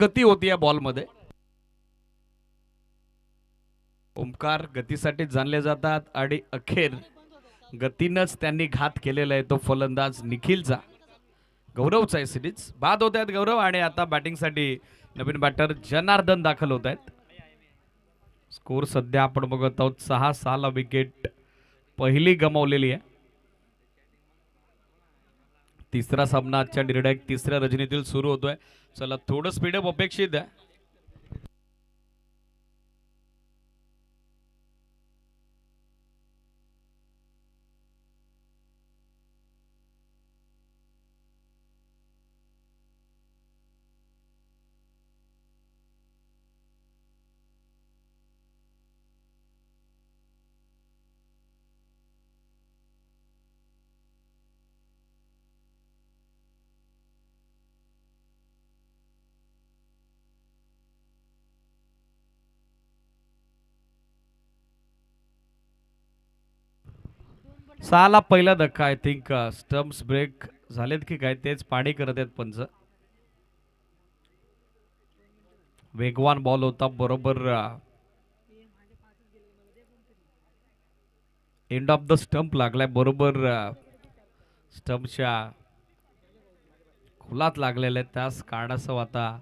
गती होती या बॉलमध्ये. ओमकार गतीसाठी जाणले जातात आणि अखेर गतीनंच त्यांनी घात केलेला आहे तो फलंदाज निखिलचा. गौरवचा आहे सिरीज बाद होत आहेत गौरव आणि आता बॅटिंगसाठी नवीन बॅटर जनार्दन दाखल होत आहेत. स्कोर सध्या आपण बघत आहोत 6-6 विकेट पहिली गमावलेली आहे. तिसरा सामना आजच्या निर्णायक तिसऱ्या रजनीतील सुरू होतोय. चला थोडं स्पीडअप अपेक्षित आहे. सहाला पहिला धक्का. आय थिंक स्टम्प्स ब्रेक झालेत की काय तेच पाणी करत आहेत पंच. वेगवान बॉल होता बरोबर एंड ऑफ द स्टंप लागलाय बरोबर स्टंपच्या खुलात लागलेल्या आहेत. त्यास कारणासह आता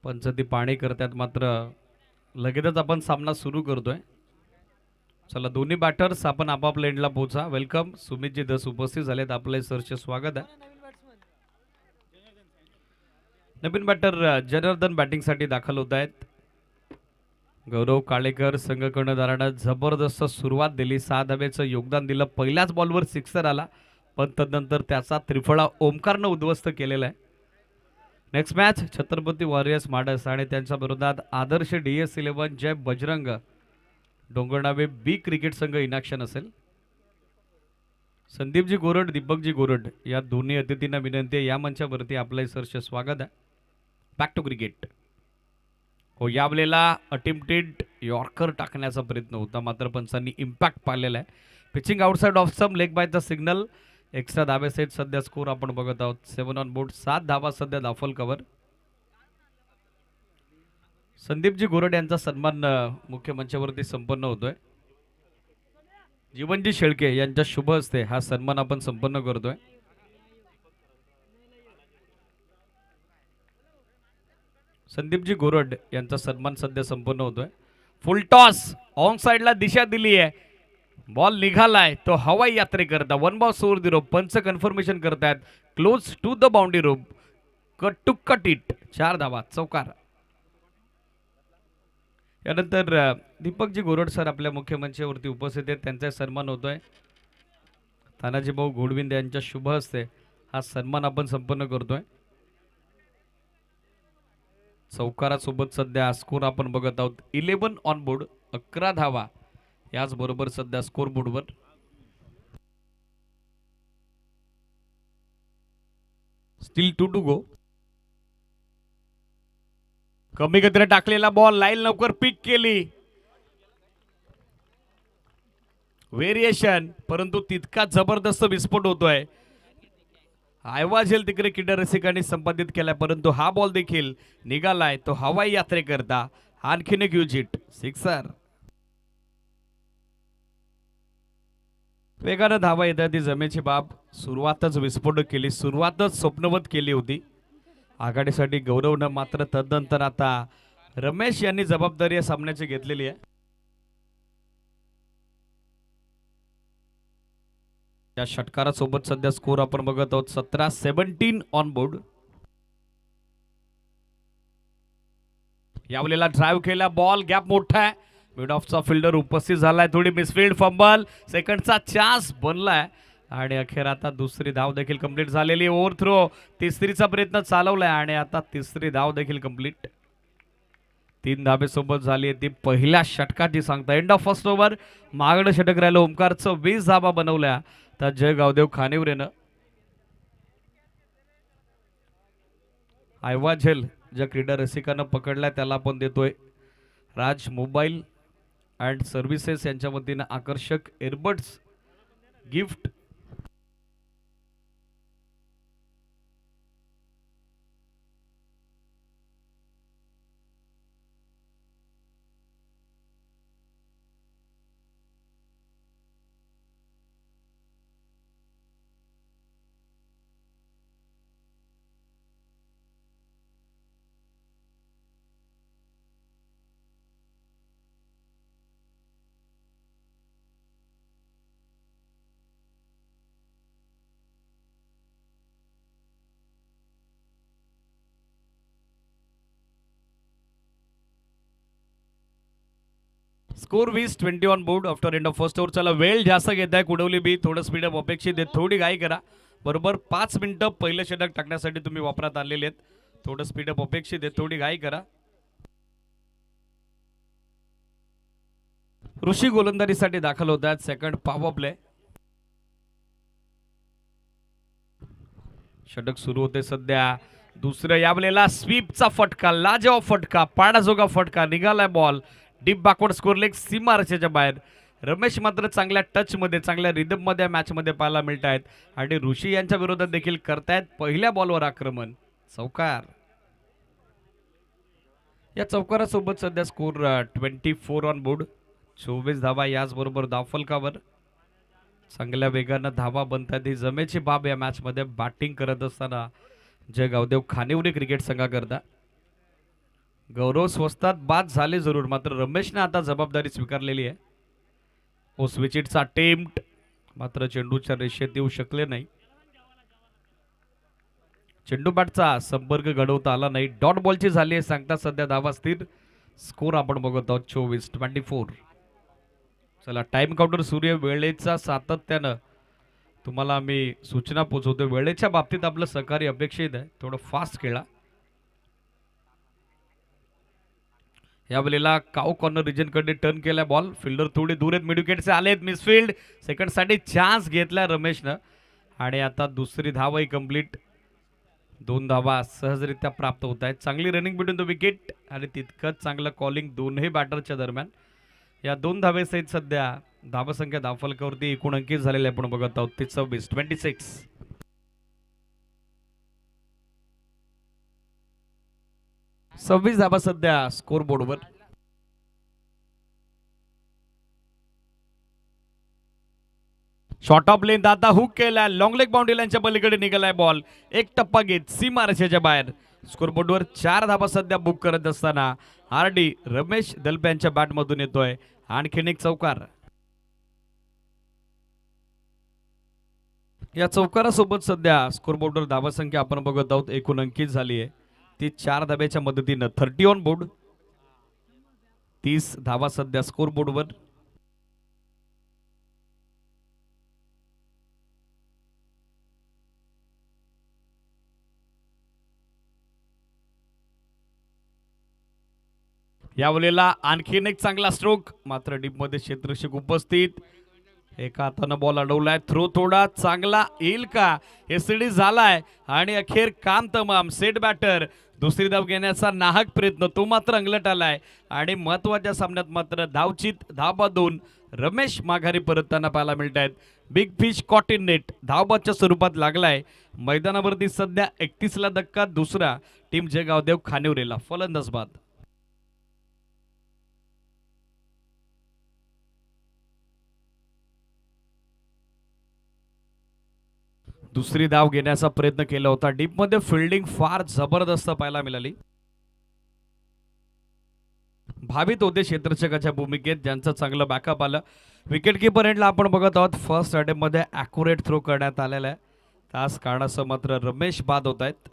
पंच ती पाणी करतात मात्र लगेचच आपण सामना सुरू करतोय. चला दोन्ही बॅटर्स आपण आपापल्या एंडला पोहोचा. वेलकम सुमितजी दस उपस्थित झालेत आपले सरचे स्वागत आहे. नवीन बॅटर जनार्दन बॅटिंगसाठी दाखल होत आहेत. गौरव काळेकर संघ कर्णधारानं जबरदस्त सुरुवात दिली. 6 धाब्याचं योगदान दिलं. पहिल्याच बॉलवर सिक्सर आला पण तदनंतर त्याचा त्रिफळा ओमकारनं उद्ध्वस्त केलेला आहे. नेक्स्ट मॅच छत्रपती वॉरियर्स माडस आणि त्यांच्या विरोधात आदर्श DS11 जय बजरंग डोंगरनावे बी क्रिकेट संघ इनॅक्शन असेल. संदीपजी गोरड दीपकजी गोरड या दोन्ही अतिथींना विनंती आहे या मंचावरती आपलं सरच स्वागत आहे. Back to cricket. हो यावेळेला अटेम्प्टेड यॉर्कर टाकण्याचा प्रयत्न होता मात्र पंचांनी इम्पॅक्ट पाहिलेला आहे. Pitching outside off some leg bye the signal. Extra धाबे सेट सध्या स्कोर आपण बघत आहोत 7 ऑन बोर्ड. 7 धावा सध्या दाफल कव्हर. संदीपजी गोरड यांचा सन्मान मुख्य मंचावरती संपन्न होतोय. जीवनजी शेळके यांच्या शुभ हस्ते हा सन्मान आपण संपन्न करतोय. संदीपजी गोरड यांचा सन्मान सध्या संपन्न होतोय. फुल टॉस ऑन साइडला दिशा दिली आहे. बॉल निघालाय तो हवाई यात्रेकरता 1 बॉल 4 0. पंच कन्फर्मेशन करतायत close to the boundary rope. Cut to cut it. 4 धावा चौकार. यानंतर दीपकजी गोरड सर आपल्या मुख्य मंचावरती उपस्थित आहेत. त्यांचा सन्मान होतोय. तानाजी भाऊ घोडविंद यांच्या शुभ हस्ते हा सन्मान आपण संपन्न करतोय. चौकारासोबत सध्या स्कोर आपण बघत आहोत 11 ऑन बोर्ड. 11 धावा याचबरोबर सध्या स्कोर बोर्डवर. Still 2 to go. कमी गतीने टाकलेला बॉल लाईन लवकर पिक केली. व्हेरिएशन परंतु तितका जबरदस्त विस्फोट होतोय. आयवाझेल तिकडे क्रीडा रसिकांनी संपादित केलाय परंतु हा बॉल देखील निघालाय तो हवाई यात्रेकरता. आणखीन एक ह्यूज हिट सिक्सर. वेगानं धावा येतात ती जमेची बाब. सुरुवातच विस्फोटक केली. सुरुवातच स्वप्नवत केली होती आघाडीसाठी गौरवनं मात्र तदनंतर आता रमेश यांनी जबाबदारी या सामन्याची घेतलेली आहे. त्या षटकारासोबत सध्या स्कोर आपण बघत आहोत 17-17 ऑन बोर्ड. यावेळेला ड्राईव्ह केला बॉल गॅप मोठा आहे. मिड ऑफचा फिल्डर उपस्थित झालाय. थोडी मिसफिल्ड फंबल. सेकंडचा चान्स बनलाय आणि अखेर आता दुसरी धाव देखील कंप्लीट झालेली. ओव्हर थ्रो तिसरीचा प्रयत्न चालवलाय आणि आता तिसरी धाव देखील कंप्लीट. 3 धाबेसोबत झाली ती पहिल्या षटकाची सांगता. End of first over. मागणं षटक राहिलं. ओमकारचं 20 धाबा बनवल्या तर जय गावदेव खानिवरेनं. आयवाझेल ज्या क्रीडा रसिकांना पकडलाय त्याला आपण देतोय राज मोबाईल अँड सर्व्हिसेस यांच्या वतीनं आकर्षक earbuds gift. Score 20-20 on board after end of first over. चला वेळ जास्त घेत आहे कुडवली बी, थोडं स्पीडअप अपेक्षित आहे, थोडी घाई करा. बरोबर 5 मिनिटं पहिलं षटक टाकण्यासाठी तुम्ही वापरात आलेले आहेत. थोडं स्पीडअप अपेक्षित आहे, थोडी घाई करा. ऋषी गोलंदाजीसाठी दाखल होत आहेत. Second power play. षटक सुरू होते सध्या. दुसरं यावलेला स्वीपचा फटका, लाजवाब फटका, पाडाजोगा फटका, निघालाय ball deep backward square leg सीमा रचेच्या बाहेर. रमेश मात्र चांगल्या टच मध्ये, चांगल्या रिदम मध्ये मॅच मध्ये पाहायला मिळत आहेत आणि ऋषी यांच्या विरोधात देखील करतायत पहिल्या बॉलवर आक्रमण. चौकार. या चौकारासोबत सध्या स्कोर 24 ऑन बोर्ड. 24 धावा, याचबरोबर धावफलकावर चांगल्या वेगानं धावा बनतात. ही जमेची बाब या मॅच मध्ये बॅटिंग करत असताना जय गावदेव खानिवली क्रिकेट संघाकरता. गौरव स्वस्तात बाद झाले जरूर, मात्र रमेशने आता जबाबदारी स्वीकारलेली आहे. ओस्विचिटचा अटेम्प्ट मात्र चेंडूच्या रेषेत येऊ शकले नाही. चेंडू बॅटचा संपर्क घडवता आला नाही. डॉट बॉलची झाली आहे सांगता सध्या धावा स्थिर. स्कोर आपण बघत आहोत 24-24. चला टाइम काउंटर सूर्य वेळेचा सातत्यानं तुम्हाला आम्ही सूचना पोहोचवतो. वेळेच्या बाबतीत आपलं सहकार्य अपेक्षित आहे, थोडं फास्ट खेळा. यावेळेला काऊ कॉर्नर रिजन कडे टर्न केला बॉल. फिल्डर थोडे दूर आहेत, मिडविकेटचे आलेत, मिसफिल्ड. सेकंड साठी चान्स घेतला रमेशनं आणि आता दुसरी धावही कंप्लीट. 2 धावा सहजरित्या प्राप्त होत आहेत. चांगली रनिंग बिटवीन द विकेट आणि तितकंच चांगलं कॉलिंग दोन्ही बॅटरच्या दरम्यान. या 2 धावेसहित सध्या धावसंख्या धावफलकावरती एकूण अंकित झालेले आपण बघत आहोत. 26. 26 धावा सध्या स्कोर बोर्डवर. शॉर्ट ऑफ लेंथ आता हुक केला, लॉंग लेग बाउंड्री लाईनच्या पलीकडे निघालाय बॉल. एक टप्पा घेत सीमा रचेच्या बाहेर. स्कोर बोर्डवर 4 धावा सध्या बुक करत असताना आरडी रमेश दलपे यांच्या बॅटमधून येतोय आणखीन एक चौकार. या चौकारासोबत सध्या स्कोर बोर्डवर धावा संख्या आपण बघत आहोत एकूण अंकित झाली आहे ती 4 धाब्याच्या मदतीनं 30 ऑन बोर्ड. 30 धावा सध्या स्कोर बोर्डवर. यावेळेला आणखीन एक चांगला स्ट्रोक, मात्र डीप मध्ये क्षेत्ररक्षक उपस्थित. एका हातानं बॉल अडवलाय. थ्रो थोडा चांगला येईल का, एसडी झालाय आणि अखेर काम तमाम. सेट बॅटर दुसरी धाव घेण्याचा नाहक प्रयत्न, तो मात्र अंगलट आलाय आणि महत्वाच्या सामन्यात मात्र धावचित धाबा 2 रमेश माघारी परतताना पाहायला मिळत आहेत. Big fish caught in net धावबादच्या स्वरूपात लागलाय. मैदानावरती सध्या 31ला धक्का, दुसरा टीम जय गावदेव खानिवरेला फलंदाज बाद. दुसरी धाव घेण्याचा प्रयत्न केला होता. डीप मध्ये फिल्डिंग फार जबरदस्त पाहायला मिळाली. भावित होते क्षेत्ररक्षकाच्या भूमिकेत, ज्यांचं चांगलं बॅकअप आलं. विकेट किपर एंडला आपण बघत आहोत. फर्स्ट अटेम्प्ट मध्ये ॲक्युरेट थ्रो करण्यात आलेला आहे. त्याच कारणासह मात्र रमेश बाद होत आहेत.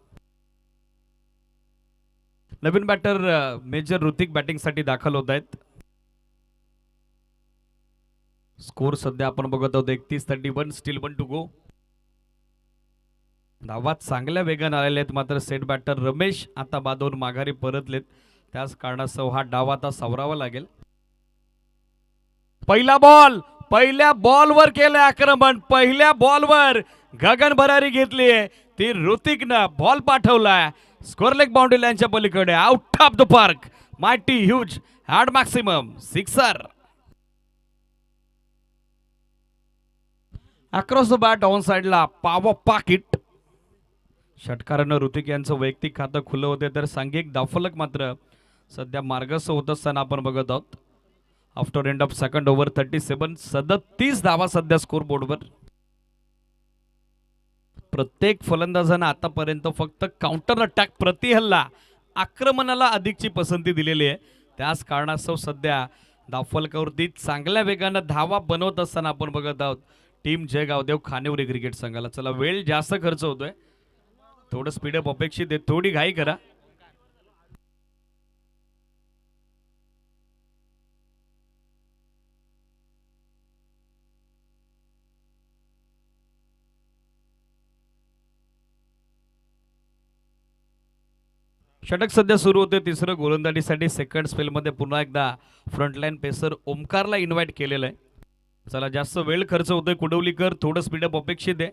नवीन बॅटर मेजर ऋतिक बॅटिंग साठी दाखल होत आहेत. स्कोर सध्या आपण बघत आहोत 31-31. स्टील 1 टू गो. धावात चांगल्या वेगाने आलेले आहेत, मात्र सेट बॅटर रमेश आता बादवून माघारी परतलेत. त्याच कारणासह हा डाव आता सावरावा लागेल. पहिला बॉल, पहिल्या बॉलवर केलं आक्रमण. पहिल्या बॉलवर गगन भरारी घेतली ती ऋतिकनं. बॉल पाठवलाय स्कोर लेग बाउंड्री लाईनच्या पलीकडे, out of the park. Mighty huge had maximum sixer. Across the bat on साइडला पाव पाकिट. षटकारानं ऋतिक यांचं वैयक्तिक खातं खुलं होते, तर सांघिक धावफलक मात्र सध्या मार्गस्थ होत असताना आपण बघत आहोत. After end of second over 37 37 धावा सध्या स्कोर बोर्डवर. प्रत्येक फलंदाजानं आतापर्यंत फक्त काउंटर अटॅक, प्रतिहल्ला, आक्रमणाला अधिकची पसंती दिलेली आहे. त्याच कारणास्तव सध्या धावफलकावरती चांगल्या वेगानं धावा बनवत असताना आपण बघत आहोत टीम जय गावदेव खानिवरी क्रिकेट संघाला. चला वेळ जास्त खर्च होतोय, थोडं स्पीडअप अपेक्षित आहे, थोडी घाई करा. षटक सध्या सुरू होते तिसरं गोलंदाजीसाठी सेकंड स्पेलमध्ये पुन्हा एकदा फ्रंटलाईन पेसर ओमकारला इन्व्हाइट केलेलं आहे. चला जास्त वेळ खर्च होतोय कुडवलीकर, थोडं स्पीडअप अपेक्षित आहे.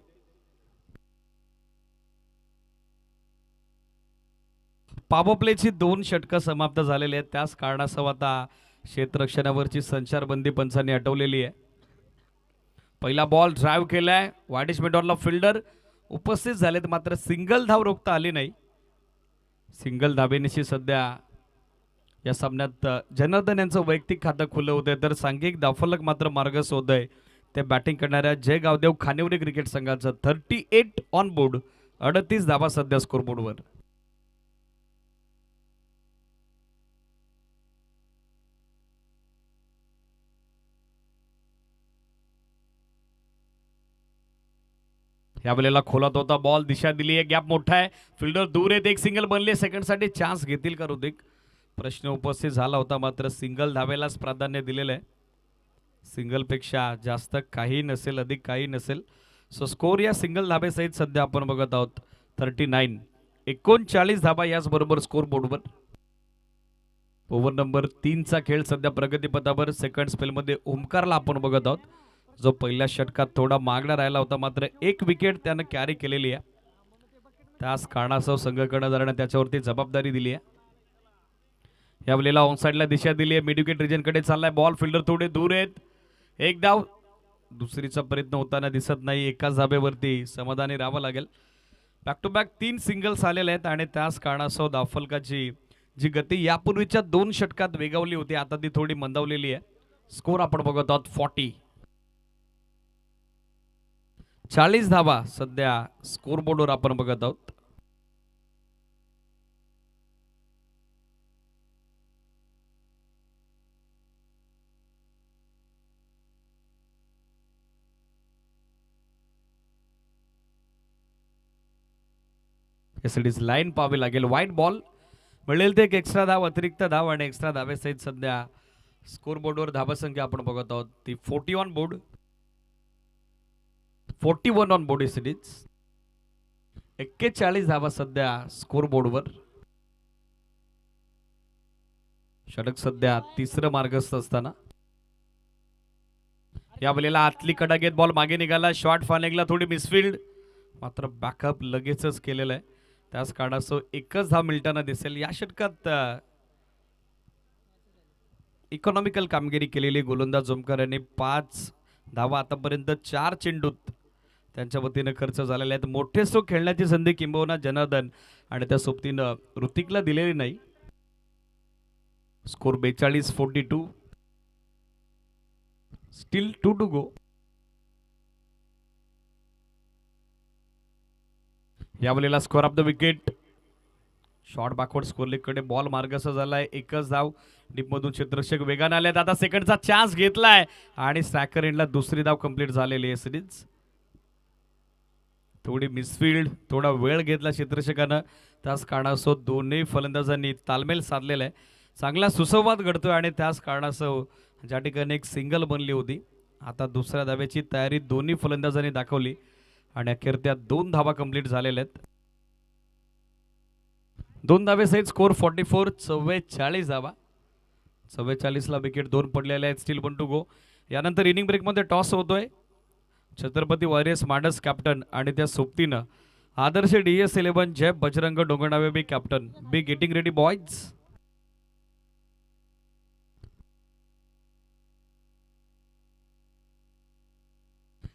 पॉवर प्लेची 2 षटकं समाप्त झालेली आहेत. त्याच कारणास्तव आता क्षेत्ररक्षणावरची संचारबंदी पंचांनी हटवलेली आहे. पहिला बॉल ड्राईव्ह केलाय, वाडिश मेडॉनला फिल्डर उपस्थित झालेत मात्र सिंगल धाव रोखता आली नाही. सिंगल धाबेनिशी सध्या या सामन्यात जनार्दन यांचं वैयक्तिक खातं खुलं होतं तर सांघिक धावफलक मात्र मार्गस्थ होत आहे. ते बॅटिंग करणाऱ्या जय गावदेव खानिवडी क्रिकेट संघाचं 38 ऑन बोर्ड, 38 धावा सध्या स्कोरबोर्डवर. यावेळेला खोलात होता बॉल, दिशा दिली आहे, गॅप मोठा आहे, फिल्डर दूर आहेत, एक सिंगल बनले, सेकंडसाठी चान्स घेतील का ऋतिक, प्रश्न उपस्थित झाला होता मात्र सिंगल धावेलाच प्राधान्य दिलेलं आहे. सिंगलपेक्षा जास्त काही नसेल, अधिक काही नसेल. सो स्कोर या सिंगल धाबेसहित सध्या आपण बघत आहोत 39, 39 धाबा याचबरोबर स्कोर बोर्डवर. ओव्हर नंबर 3चा खेळ सध्या प्रगतीपथावर. सेकंड स्पेलमध्ये ओमकारला आपण बघत आहोत जो पहिल्या षटकात थोडा मागणा राहिला होता मात्र एक विकेट त्यानं कॅरी केलेली आहे. त्याच कारणासह संघ कर्णधाराने त्याच्यावरती जबाबदारी दिली आहे. यावेळेला ऑनसाइडला दिशा दिली आहे, मिड विकेट रिजनकडे चाललाय बॉल, फिल्डर थोडे दूर आहेत, एक धाव, दुसरीचा प्रयत्न होताना दिसत नाही. एकाच धाब्यावरती समाधानी राहावं लागेल. बॅक टू बॅक 3 सिंगल्स आलेले आहेत आणि त्याच कारणासह धावफलकाची जी गती यापूर्वीच्या 2 षटकात वेगावली होती आता ती थोडी मंदावलेली आहे. स्कोर आपण बघत आहोत 40 धावा सध्या स्कोर बोर्डवर आपण बघत आहोत. एसडीज लाईन पाहावी लागेल. व्हाईट बॉल मिळेल ते एक एक्स्ट्रा धाव, अतिरिक्त धाव आणि एक्स्ट्रा धावेसहित सध्या स्कोर बोर्डवर धावसंख्या आपण बघत आहोत ती 40 ऑन बोर्ड, 41 ऑन बोर्ड. एसडीज 41 धावा सध्या स्कोर बोर्डवर. षटक सध्या तिसरं मार्गस्थ असताना या वेळेला आतली कडा घेत बॉल मागे निघाला, शॉर्ट फानेगला थोडी मिसफिल्ड मात्र बॅकअप लगेचच केलेलं आहे. त्याच कारणास्तव एकच धाव मिळताना दिसेल. या षटकात इकॉनॉमिकल कामगिरी केलेली गोलंदाज ओमकार यांनी 5 धावा आतापर्यंत 4 चेंडूत त्यांच्या वतीनं खर्च झालेले आहेत. मोठे स्ट्रोक खेळण्याची संधी किंबहुना जनार्दन आणि त्या सोबतीनं ऋतिकला दिलेली नाही. Score 42-42, still 2 to go. यावेळेला square of the wicket, short backward square लेगकडे बॉल मार्गस्थ झालाय, एकच धाव. डीपमधून क्षेत्ररक्षक वेगाने आलेत, आता सेकंडचा चान्स घेतलाय आणि स्ट्रायकर एंडला दुसरी धाव कंप्लीट झालेली आहे. सिरीज थोडी मिसफिल्ड, थोडा वेळ घेतला क्षेत्ररक्षकानं, त्याच कारणास्तव दोन्ही फलंदाजांनी तालमेल साधलेला आहे. चांगला सुसंवाद घडतोय आणि त्याच कारणास्तव ज्या ठिकाणी एक सिंगल बनली होती आता दुसऱ्या धाव्याची तयारी दोन्ही फलंदाजांनी दाखवली आणि अखेर त्या 2 धावा कंप्लीट झालेल्या आहेत. 2 धावेसहित स्कोर 44, 44 धावा. 44 ला विकेट 2 पडलेले आहेत. Still 1 to go. यानंतर इनिंग ब्रेकमध्ये टॉस होतोय. छत्रपती वारियर्स माडस कॅप्टन आणि त्या सोबतीनं Adarsh DS11 Jay Bajrang Dongarnave B captain. Be getting ready boys.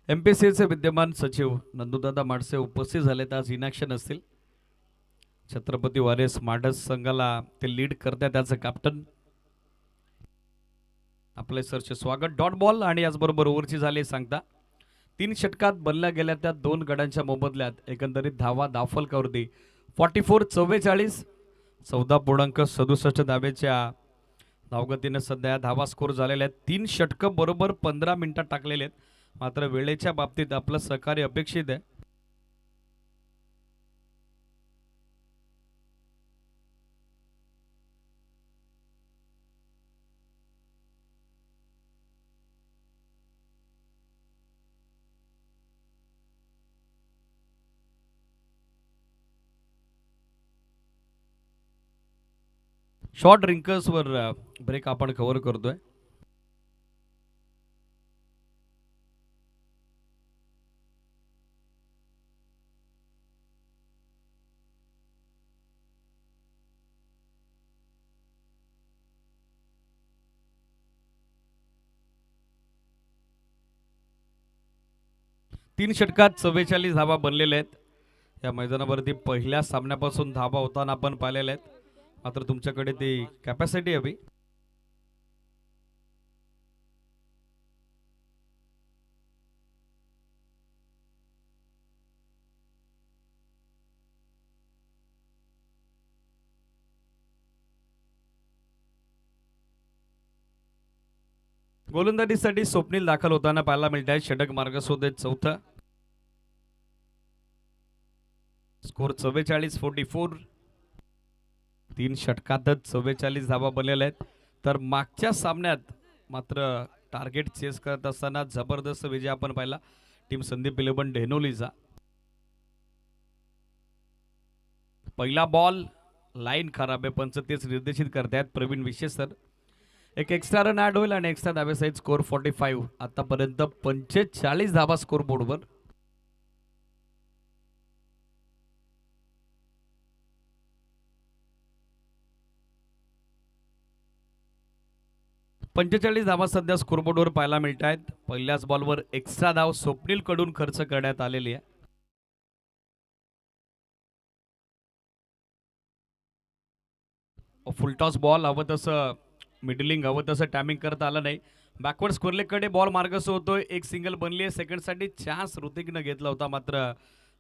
MPCLचे विद्यमान सचिव नंदुदादा माडसे उपस्थित झालेत, आज इनॅक्शन असतील. छत्रपती वारियर्स माडस संघाला ते लीड करतात त्याचं कॅप्टन. आपले सरचे स्वागत. डॉट बॉल आणि याचबरोबर ओव्हरची झाली सांगता 3 षटकात बनल्या गेल्या त्या 2 गड्यांच्या मोबदल्यात एकंदरीत धावा धावफलकावरती 44-44, 14.67 धावेच्या धावगतीने सध्या धावा स्कोर झालेल्या आहेत. 3 षटकं बरोबर 15 मिनिटात टाकलेले आहेत मात्र वेळेच्या बाबतीत आपलं सहकार्य अपेक्षित आहे. शॉर्ट रिंकर्सवर ब्रेक आपण कव्हर करतोय. तीन षटकात 44 धावा बनलेल्या आहेत. या मैदानावरती पहिल्या सामन्यापासून धावा होताना आपण पाहिलेल्या आहेत. मात्र तुमच्याकडे ती कॅपॅसिटी हवी. गोलंदाजीसाठी स्वप्नील दाखल होताना पाहायला मिळत आहे. षटक मार्गसोदेत चौथा. स्कोर 44-44. तीन षटकातच 44 धावा बनलेल्या आहेत. तर मागच्या सामन्यात मात्र टार्गेट चेस करत असताना जबरदस्त विजय आपण पाहिला टीम संदीप 11 डेनोलीचा. पहिला बॉल लाईन खराब आहे. पंच तेच निर्देशित करतायत प्रवीण विशेष सर. एक एक्स्ट्रा रन ऍड होईल आणि एक्स्ट्रा धाब्यासहित स्कोर 45. आतापर्यंत 45 धाबा स्कोर बोर्डवर. पंचेचाळीस धावा सध्या स्कोरबोर्डवर पाहायला मिळत आहेत. पहिल्याच बॉलवर एक्स्ट्रा धाव स्वप्नील कडून खर्च करण्यात आलेली आहे. फुलटॉस बॉल हवं तसं मिडलिंग हवं तसं टायमिंग करता आलं नाही. बॅकवर्ड स्कोरलेकडे बॉल मार्गस्थ होतोय. एक सिंगल बनली आहे. सेकंडसाठी चान्स ऋतिकनं घेतला होता मात्र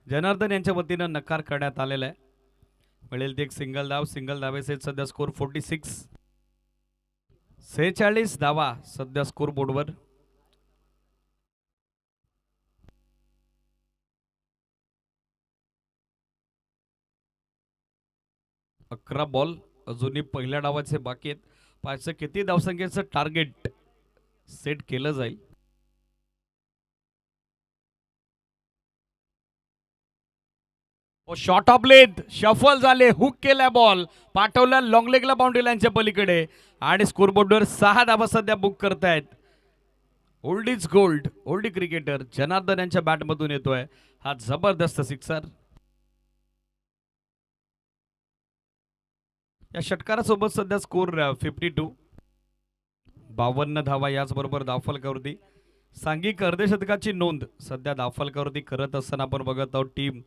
जनार्दन यांच्या वतीनं नकार करण्यात आलेला आहे. मिळेल ते एक सिंगल धाव. सिंगल धावेसहित सध्या स्कोर 46. 46 धावा सध्या स्कोर बोर्डवर. 11 बॉल अजूनही पहिल्या डावाचे बाकी आहेत. पाचशे किती धावसंख्येचं टार्गेट सेट केलं जाईल. शॉर्ट ऑफ लेंथ शफल झाले. हुक केला बॉल पाठवला लॉंग लेगला बाउंड्री लाईनच्या पलीकडे आणि स्कोरबोर्डवर 6 धावा सध्या बुक करतायत. Old is gold. Old cricketer Janardan यांच्या बॅटमधून येतोय हा जबरदस्त सिक्सर. या षटकारासोबत सध्या स्कोर 52. 52 धावा याचबरोबर धावफलकावरती. सांघिक अर्धशतकाची नोंद सध्या धावफलकावरती करत असताना आपण बघत आहोत टीम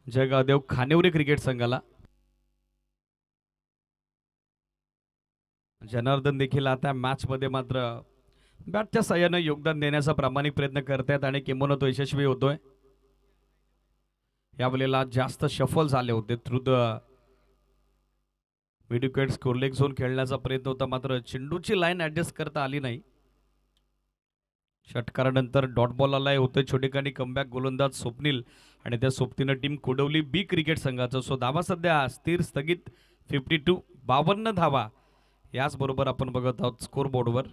जयगावदेव खानेवरी क्रिकेट संघाला. जनार्दन देखील आता मॅच मध्ये मात्र बॅटच्या साह्यानं योगदान देण्याचा प्रामाणिक प्रयत्न करतात आणि किंबहुना तो यशस्वी होतोय. यावेळेला जास्त शफल झाले होते. थ्रू द विकेट स्कोरलेग झोन खेळण्याचा प्रयत्न होता मात्र चेंडूची लाईन ऍडजस्ट करता आली नाही. षटकारानंतर डॉट बॉल आलाय. होते छोटेखानी कमबॅक गोलंदाज स्वप्नील आणि त्या सोबतीनं टीम कोडवली बी क्रिकेट संघाचं. सो धावा सध्या स्थिर स्थगित 52. 52 धावा याचबरोबर आपण बघत आहोत स्कोर बोर्डवर.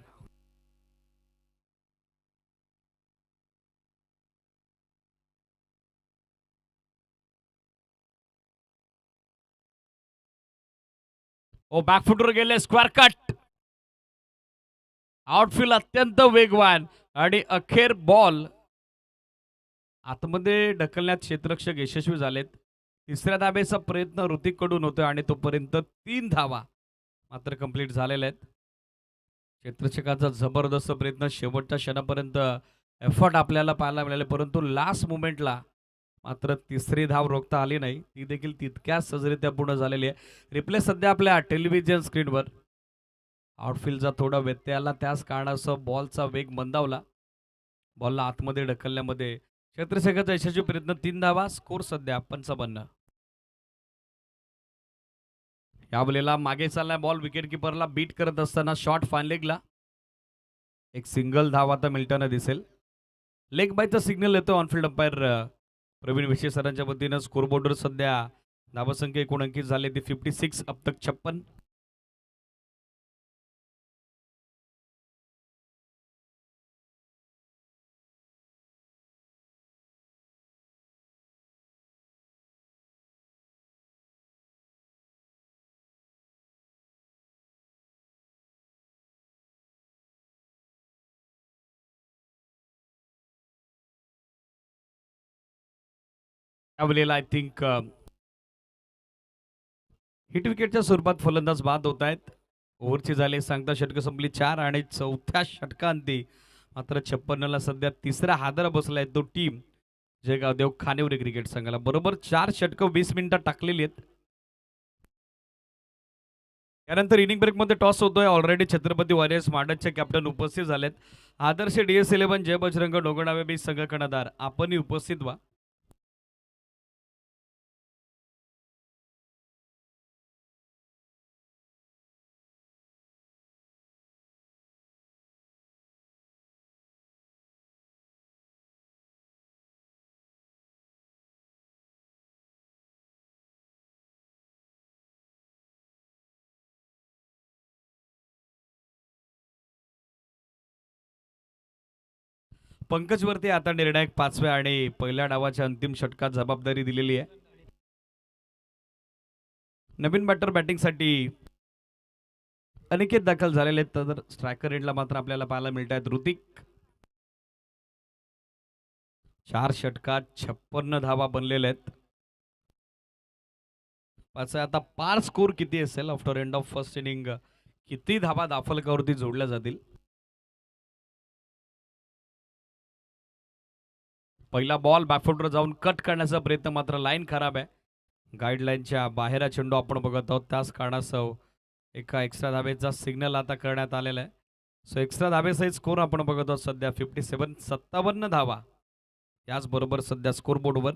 ओ बॅकफुटवर गेले. Square cut. आउटफील्ड अत्यंत वेगवान आणि अखेर बॉल आतमध्ये ढकलण्यात क्षेत्ररक्षक यशस्वी झालेत. तिसऱ्या धाब्याचा प्रयत्न ऋतिक कडून होतोय आणि तोपर्यंत 3 धावा मात्र कंप्लीट झालेल्या आहेत. क्षेत्ररक्षकाचा जबरदस्त प्रयत्न शेवटच्या क्षणापर्यंत एफर्ट आपल्याला पाहायला मिळाले परंतु लास्ट मुमेंटला मात्र तिसरी धाव रोखता आली नाही. ती देखील तितक्याच सहजरित्या पूर्ण झालेली आहे. रिप्ले सध्या आपल्या टेलिव्हिजन स्क्रीनवर. आउटफील्डचा थोडा व्यत्यय आला त्याच कारणासह बॉलचा वेग मंदावला. बॉलला आतमध्ये ढकलण्यामध्ये क्षेत्ररक्षकाचा यशस्वी प्रयत्न. 3 धावा. स्कोर सध्या 55. यावेळेला मागे चालला बॉल विकेट किपरला बीट करत असताना शॉट फाईन लेगला. एक सिंगल धाव आता मिळताना दिसेल. लेग बायचा सिग्नल येतो ऑनफिल्ड अंपायर प्रवीण विशेष सरांच्या वतीनं. स्कोरबोर्डवर सध्या धावसंख्या एकूण अंकित झाले ती 56. अब तक 56. त्यावेळेला आय थिंक हिट विकेटच्या स्वरूपात फलंदाज बाद होत आहेत. ओव्हरची झाले सांगता षटकं संपली 4 आणि चौथ्या षटकांती मात्र 56ला सध्या तिसरा हादरा बसलाय तो टीम जयगाव देव खानिवरे क्रिकेट संघाला. बरोबर 4 षटकं 20 मिनिटं टाकलेली आहेत. त्यानंतर इनिंग ब्रेकमध्ये टॉस होतोय. ऑलरेडी छत्रपती वॉरियर्स माडदचे कॅप्टन उपस्थित झालेत. आदर्श DS11 जय बजरंग डोंगरडावे बी संघ कर्णधार आपणही उपस्थित व्हा. पंकजवरती आता निर्णायक 5व्या आणि पहिल्या डावाच्या अंतिम षटकात जबाबदारी दिलेली आहे. नवीन बॅटर बॅटिंगसाठी अनिकेत दाखल झालेले आहेत. तर स्ट्रायकर एंडला मात्र आपल्याला पाहायला मिळत आहेत ऋतिक. 4 षटकात 56 धावा बनलेल्या आहेत. आता पार स्कोर किती असेल after end of first inning, किती धावा दाफलकावरती जोडल्या जातील. पहिला बॉल बॅकफुटवर जाऊन कट करण्याचा प्रयत्न मात्र लाईन खराब आहे. गाईडलाईनच्या बाहेर चेंडू आपण बघत आहोत. त्याच कारणासह एका एक्स्ट्रा धावेचा सिग्नल आता करण्यात आलेला आहे. सो एक्स्ट्रा धावेसहित स्कोर आपण बघत आहोत सध्या 57 धावा याचबरोबर सध्या स्कोरबोर्डवर.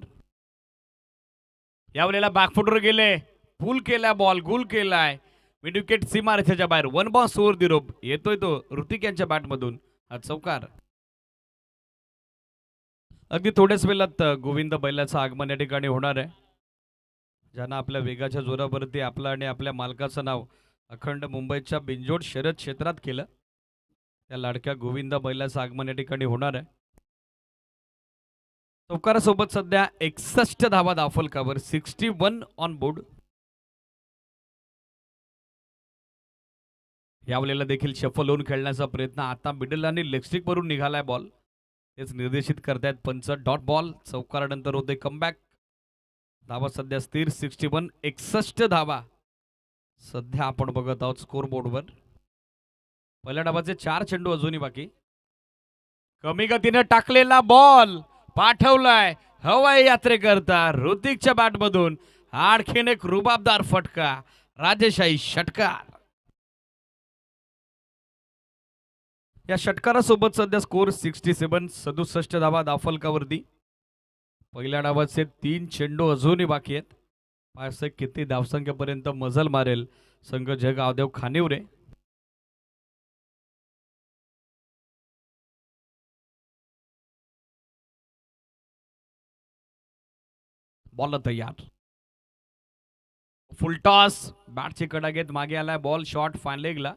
यावेळेला बॅकफुटवर गेले, पुल केला, बॉल गुल केलाय, मिड विकेट सीमारेषेच्या बाहेर. 1 बॉल ओव्हर दी रोप येतोय तो ऋतिक यांच्या बॅटमधून हा चौकार. अगदी थोड्याच वेळात गोविंद बैलाचं आगमन या ठिकाणी होणार आहे. ज्यांना आपल्या वेगाच्या जोरावरती आपलं आणि आपल्या मालकाचं नाव अखंड मुंबईच्या बिंजोड शर्यत क्षेत्रात केलं, त्या लाडक्या गोविंद बैलाचं आगमन या ठिकाणी होणार आहे. चौकारासोबत सध्या 61 धावा दाफलकावर, 61 ऑन बोर्ड. यावेळेला देखील शफल होऊन खेळण्याचा प्रयत्न. आता मिडल आणि लेगस्टिक वरून निघालाय बॉल, तेच निर्देशित करतायत पंच. डॉट बॉल चौकारानंतर होते कमबॅक. धावा सध्या स्थिर 61, 61 धावा सध्या आपण बघत आहोत स्कोर बोर्डवर. पहिल्या डावाचे 4 चेंडू अजूनही बाकी. कमी गतीने टाकलेला बॉल पाठवलाय हवाई यात्रेकरता ऋतिकच्या बॅटमधून. आणखीन एक रुबाबदार फटका, राजेशाही षटकार. या षटकारासोबत सध्या स्कोर 67, 67 धावा दाफलकावरती. पहिल्या डावाचे 3 चेंडू अजूनही बाकी आहेत. पाहायचं किती धावसंख्येपर्यंत मजल मारेल संघ जयगावदेव खानिवरे. बॉल तयार, फुल टॉस, बॅटची कडा घेत मागे आलाय बॉल. Shot fine लेगला.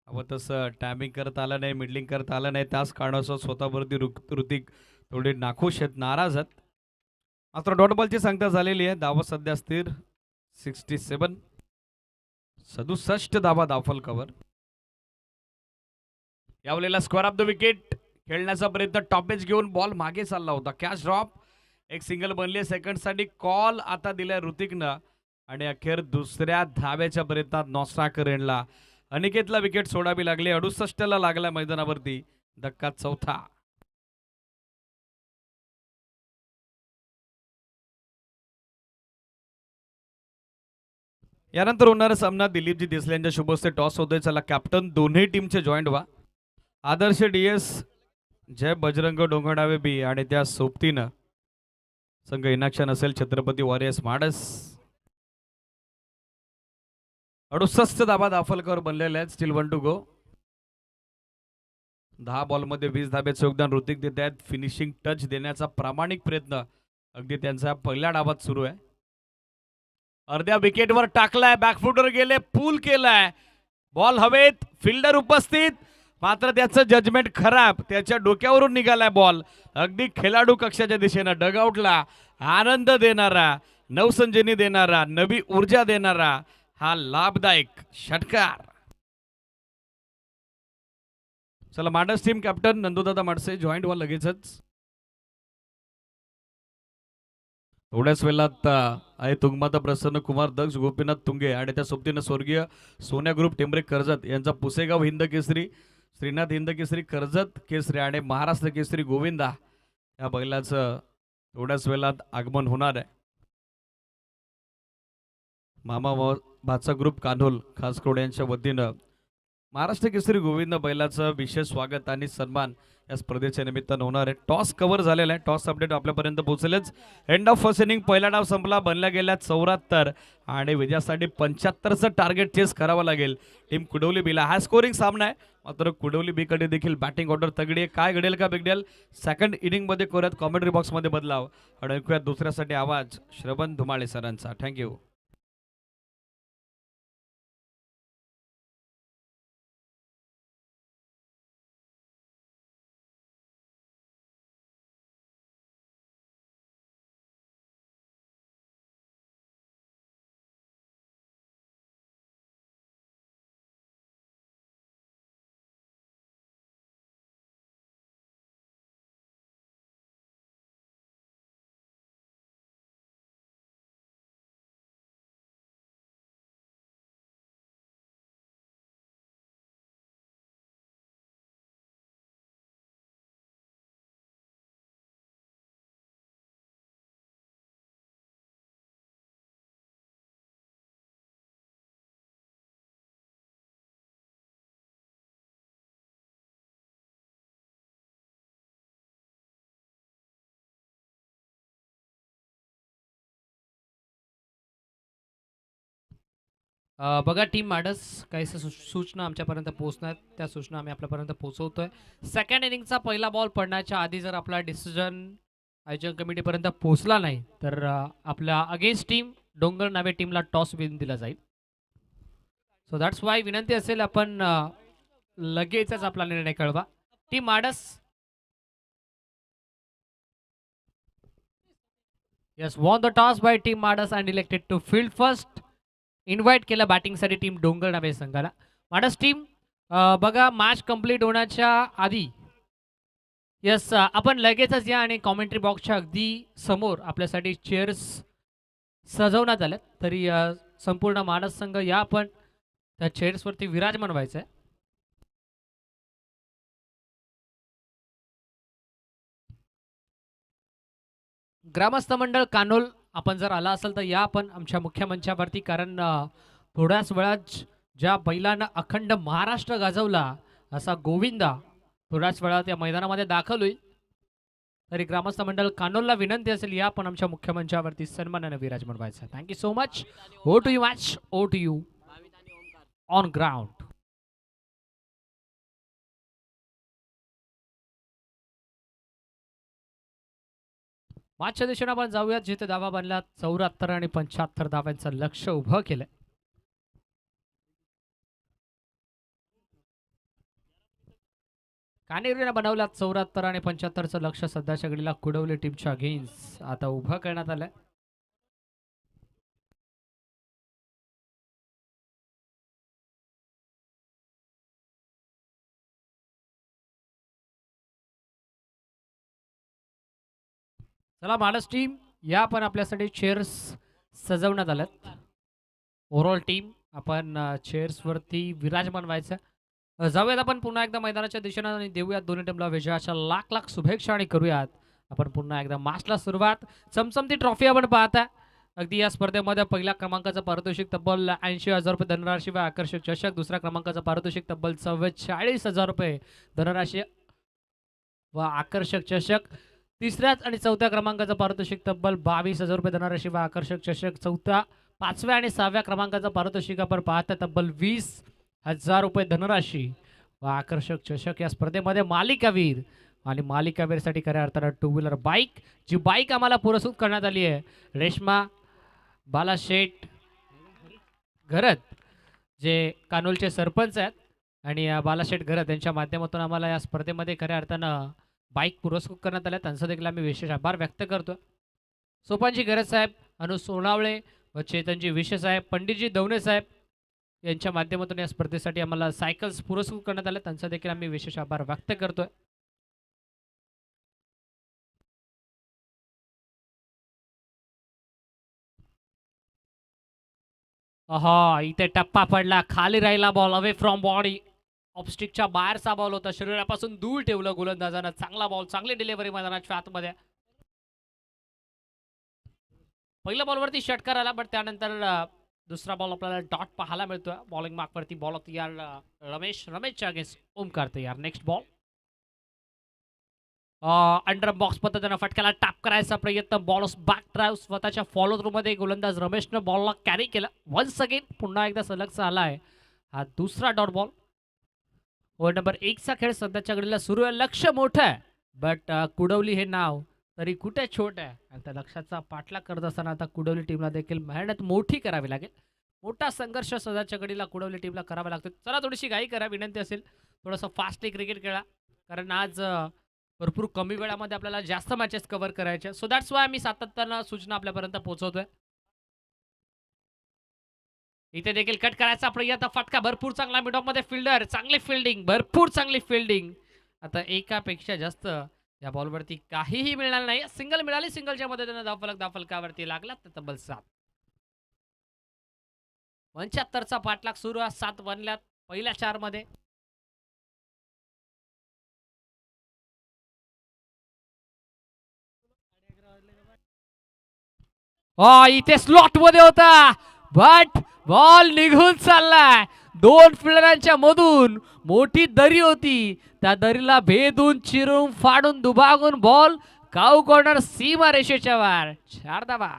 हवं तसं टॅमिंग करता आलं नाही, मिडलिंग करता आलं नाही. त्याच कारणासह स्वतःवरती ऋतिक थोडे नाखुश आहेत, नाराज आहेत. मात्र डॉट बॉलची संख्या झालेली आहे. धावा सध्या स्थिर 67, 67 धावा दाफलकावर. यावेळेला स्क्वेअर ऑफ द विकेट खेळण्याचा प्रयत्न, टॉपेज घेऊन बॉल मागे चालला होता. कॅच ड्रॉप, एक सिंगल बनली सेकंडसाठी. कॉल आता दिलाय ऋतिकनं आणि अखेर दुसऱ्या धाव्याच्या प्रयत्नात नॉस्ट्राकर एंडला अनिकेतला विकेट सोडावी लागली. 68ला लागला मैदानावरती धक्का चौथा. यानंतर होणारा सामना दिलीपजी देसले यांच्या शुभ हस्ते टॉस होतोय. चला कॅप्टन दोन्ही टीमचे जॉईंट व्हा. आदर्श DS जय बजरंग डोंगरडावे बी आणि त्या सोबतीनं संघ इनाक्षण असेल छत्रपती वॉरियर्स माडस. 68 धाबा दाफलकर बनलेले आहेत. स्टील 1 टू गो. 10 बॉलमध्ये 20 धाब्याचं योगदान ऋतिक देत आहेत. फिनिशिंग टच देण्याचा प्रामाणिक प्रयत्न अगदी त्यांचा पहिल्या डावात सुरू आहे. अर्ध्या विकेटवर टाकलाय, बॅकफुटवर गेले, पूल केलाय, बॉल हवेत, फिल्डर उपस्थित, मात्र त्याचं जजमेंट खराब. त्याच्या डोक्यावरून निघालाय बॉल अगदी खेळाडू कक्षाच्या दिशेनं. डगआउटला आनंद देणारा, नवसंजीवनी देणारा, नवी ऊर्जा देणारा हा लाभदायक षटकार. चला माडस टीम कॅप्टन नंदूदादा माडसे जॉईंट व्हा लगेचच. एवढ्याच वेळात आहे तुंगमाता प्रसन्न कुमार दक्ष गोपीनाथ तुंगे आणि त्या सोबतीनं स्वर्गीय सोन्या ग्रुप टेंबरे कर्जत यांचा पुसेगाव हिंद केसरी, श्रीनाथ हिंद केसरी, कर्जत केसरी आणि महाराष्ट्र केसरी गोविंदा या बैलाचं एवढ्याच वेळात आगमन होणार आहे. मामा भाचा ग्रुप कान्होल खासकोड यांच्या वतीनं महाराष्ट्र केसरी गोविंद बैलाचं विशेष स्वागत आणि सन्मान या स्पर्धेच्या निमित्तानं होणार आहे. टॉस कव्हर झालेला आहे. टॉस अपडेट आपल्यापर्यंत पोहोचलेच. एंड ऑफ फर्स्ट इनिंग पहिला डाव संपला. बनल्या गेल्या 74 आणि विजयासाठी 75चं टार्गेट चेस करावं लागेल टीम कुडवली बीला. हा स्कोरिंग सामना आहे. मात्र कुडवली बी कडे देखील बॅटिंग ऑर्डर तगडी आहे. काय घडेल का बिघडेल सेकंड इनिंग मध्ये करूयात कॉमेंट्री बॉक्स मध्ये बदलाव आणि ऐकूयात दुसऱ्यासाठी आवाज श्रवण धुमाळे सरांचा. थँक्यू. बघा टीम माडस काही सूचना आमच्यापर्यंत पोहोचणार, त्या सूचना आम्ही आपल्यापर्यंत पोहोचवतोय. सेकंड इनिंगचा पहिला बॉल पडण्याच्या आधी जर आपला डिसिजन आयोजन कमिटीपर्यंत पोहोचला नाही तर आपल्या अगेन्स्ट टीम डोंगर नावे टीमला टॉस विन दिला जाईल. सो दॅट्स वाय विनंती असेल आपण लगेचच आपला निर्णय कळवा. टीम माडस yes won the toss by team Madas and elected to field first. Invite केलं बॅटिंगसाठी टीम डोंगर नावे संघाला. माडस टीम बघा मॅच कंप्लीट होण्याच्या आधी यस आपण लगेचच या आणि कॉमेंट्री बॉक्सच्या अगदी समोर आपल्यासाठी चेअर्स सजवण्यात आल्यात. तरी संपूर्ण मानस संघ या आपण त्या चेअर्सवरती विराजमान व्हायचं आहे. ग्रामस्थ मंडळ कानोल आपण जर आला असेल तर या आपण आमच्या मुख्य मंचावरती, कारण थोड्याच वेळात ज्या बैलानं अखंड महाराष्ट्र गाजवला असा गोविंदा थोड्याच वेळात या मैदानामध्ये दाखल होईल. तरी ग्रामस्थ मंडळ कानोलला विनंती असेल या पण आमच्या मुख्य मंचावरती सन्मानाने विराजमान व्हायचं. Thank you so much. Over to you match, over to you on ground. मागच्या दिशेने आपण जाऊयात जिथे धावा बांधल्या 74 आणि 75 धाव्यांचं लक्ष उभं केलंय. कानेरीने बनवल्यात 74 आणि 75चं लक्ष सध्याच्या घडीला कुडवली टीमच्या अगेन्स्ट आता उभं करण्यात आलंय. चला माडस टीम या पण आपल्यासाठी चेअर्स सजवण्यात आल्यात. ओव्हरऑल टीम आपण चेअर्सवरती विराजमान व्हायचं. जाऊयात आपण पुन्हा एकदा मैदानाच्या दिशेनं आणि देऊयात दोन्ही टीमला विजयाच्या लाख लाख शुभेच्छा आणि करूयात आपण पुन्हा एकदा मॅचला सुरुवात. चमचमती ट्रॉफी आपण पाहता. अगदी या स्पर्धेमध्ये पहिल्या क्रमांकाचं पारितोषिक तब्बल 80,000 रुपये धनराशी व आकर्षक चषक. दुसऱ्या क्रमांकाचं पारितोषिक तब्बल 44,000 रुपये धनराशी व आकर्षक चषक. तिसऱ्याच आणि चौथ्या क्रमांकाचं पारितोषिक तब्बल 22,000 रुपये धनराशी व आकर्षक चषक. चौथ्या, पाचव्या आणि सहाव्या क्रमांकाचं पारितोषिक आपण पाहता तब्बल 20,000 रुपये धनराशी व आकर्षक चषक. या स्पर्धेमध्ये मालिकावीर आणि मालिकावीरसाठी खऱ्या अर्थानं टू व्हीलर बाईक, जी बाईक आम्हाला पुरस्कृत करण्यात आली आहे रेश्मा बालाशेठ घरत, जे कानोलचे सरपंच आहेत. आणि बालाशेठ घरत यांच्या माध्यमातून आम्हाला या स्पर्धेमध्ये खऱ्या अर्थानं बाईक पुरस्कृत करण्यात आल्या. त्यांचा देखील आम्ही विशेष आभार व्यक्त करतो. सोपानजी घरत साहेब, अनु सोनावळे व चेतनजी विशे साहेब, पंडितजी दवणे साहेब यांच्या माध्यमातून या स्पर्धेसाठी आम्हाला सायकल्स पुरस्कृत करण्यात आल्या. त्यांचा देखील आम्ही विशेष आभार व्यक्त करतोय. हा इथे टप्पा पडला, खाली राहिला बॉल, अवे फ्रॉम बॉडी. ऑफस्टिकच्या बाहेरचा बॉल होता, शरीरापासून दूर ठेवलं गोलंदाजानं. चांगला बॉल, चांगली डिलिव्हरी मैदानाच्या आतमध्ये. पहिल्या बॉलवरती षटकार आला, बट त्यानंतर दुसरा बॉल आपल्याला डॉट पाहायला मिळतोय. बॉलिंग मार्कवरती बॉल तयार रमेशच्या अगेन्स्ट ओमकार तयार. नेक्स्ट बॉल अंडर बॉक्स पद्धतीनं फटक्याला टॅप करायचा प्रयत्न. बॉल बॅक ड्राईव्ह स्वतःच्या फॉलो थ्रू मध्ये गोलंदाज रमेशनं बॉलला कॅरी केला. वन्स अगेन पुन्हा एकदा सलगचा आलाय हा दुसरा डॉट बॉल. ओव्हर नंबर 1चा खेळ सध्याच्या घडीला सुरू आहे. लक्ष मोठं आहे, बट कुडवली हे नाव तरी कुठे छोट आहे. आणि त्या लक्षाचा पाठलाग करत असताना आता कुडवली टीमला देखील मेहनत मोठी करावी लागेल. मोठा संघर्ष सध्याच्या घडीला कुडवली टीमला करावा लागतो. चला थोडीशी घाई करा, विनंती असेल थोडंसं फास्टली क्रिकेट खेळा, कारण आज भरपूर कमी वेळामध्ये आपल्याला जास्त मॅचेस कव्हर करायचे. सो दॅट्स वाय मी सातत्यानं सूचना आपल्यापर्यंत पोहोचवतोय. इथे देखील कट करायचा प्रयत्न. फटका भरपूर चांगला मिडॉक मध्ये फिल्डर, चांगली फिल्डिंग, भरपूर चांगली फिल्डिंग. आता एकापेक्षा जास्त या बॉलवरती काहीही मिळणार नाही. सिंगल मिळाली, सिंगलच्या मदतीने धावफलकावरती लागला तर तब्बल 7. 75चा पाठलाग सुरू आहे. 7 बनल्यात पहिल्या 4 मध्ये. इथे स्लॉट मध्ये होता, बट बॉल निघून चाललाय. 2 फिल्डरांच्या मधून मोठी दरी होती, त्या दरीला भेदून चिरून फाडून दुभागून बॉल काऊ कॉर्नर सीमा रेषेच्या वर. 4 धावा.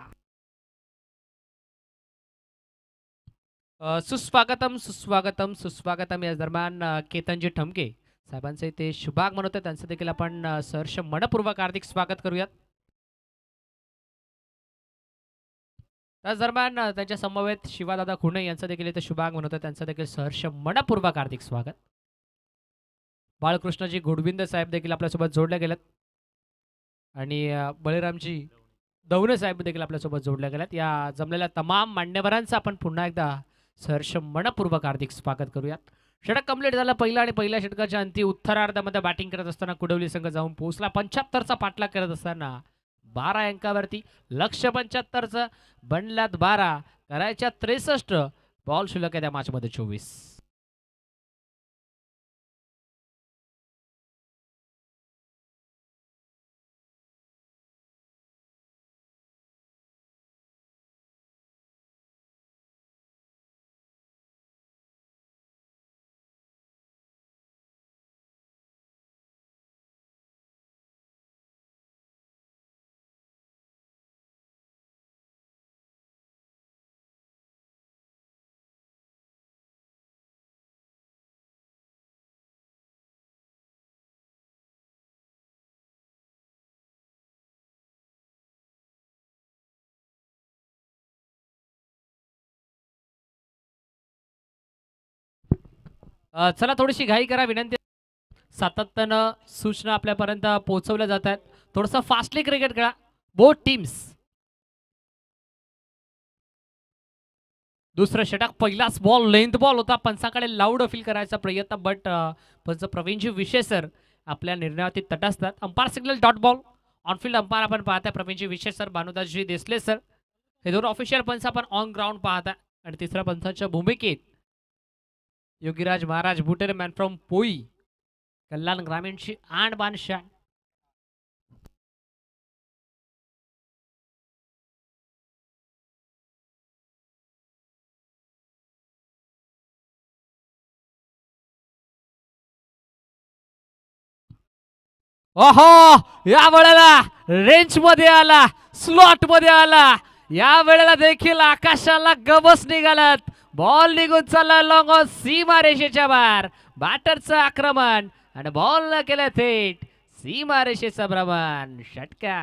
सुस्वागतम सुस्वागतम सुस्वागतम. या दरम्यान केतनजी ठमके साहेबांचे ते शुभागमन होते, त्यांचं देखील आपण सहर्ष मनपूर्वक हार्दिक स्वागत करूयात. त्याच दरम्यान त्यांच्या समवेत शिवादादा खुणे यांचं देखील इथे शुभागमन होतं, त्यांचं देखील सहर्ष मनपूर्वक हार्दिक स्वागत. बाळकृष्णजी घोडविंद साहेब देखील आपल्यासोबत जोडले गेलेत आणि बळीरामजी दवणे साहेब देखील आपल्यासोबत जोडले गेलेत. या जमलेल्या तमाम मान्यवरांचं आपण पुन्हा एकदा सहर्ष मनपूर्वक हार्दिक स्वागत करूयात. षटक कंप्लीट झालं पहिला आणि पहिल्या षटकाच्या अंती उत्तरार्धामध्ये बॅटिंग करत असताना कुडवली संघ जाऊन पोहोचला. 75चा पाठलाग करत असताना 12 अंकावरती. लक्ष 75चं, बनल्यात 12, करायच्या 63. बॉल शिल्लक आहे त्या मॅचमध्ये 24. चला थोडीशी घाई करा, विनंती. सातत्यानं सूचना आपल्यापर्यंत पोहोचवल्या जात आहेत. थोडंसं फास्टली क्रिकेट खेळा, बोथ टीम्स. दुसरं षटक, पहिलाच बॉल लेंथ बॉल होता, पंचाकडे लाऊड अपील करायचा प्रयत्न, बट पंच प्रवीणजी विशे सर आपल्या निर्णयावरती तटस्थ. Umpire signal dot ball. On-field umpire आपण पाहताय प्रवीणजी विशे सर, भानुदासजी देसले सर, हे दोन ऑफिशियल पंच आपण ऑन ग्राउंड पाहताय. आणि तिसऱ्या पंचाच्या भूमिकेत योगीराज महाराज बुटेर, मॅन फ्रॉम पोई, कल्याण ग्रामीणची आण बानशा. ओहो, या वेळेला रेंज मध्ये आला, स्लॉट मध्ये आला. या वेळेला देखील आकाशाला गबस निघालात. बॉल निघून चालला लॉंग ऑन सीमा रेषेच्या बाहेर. बॅटरचं आक्रमण आणि बॉल न केलं थेट सीमा रेषेचं भ्रमण. षटका.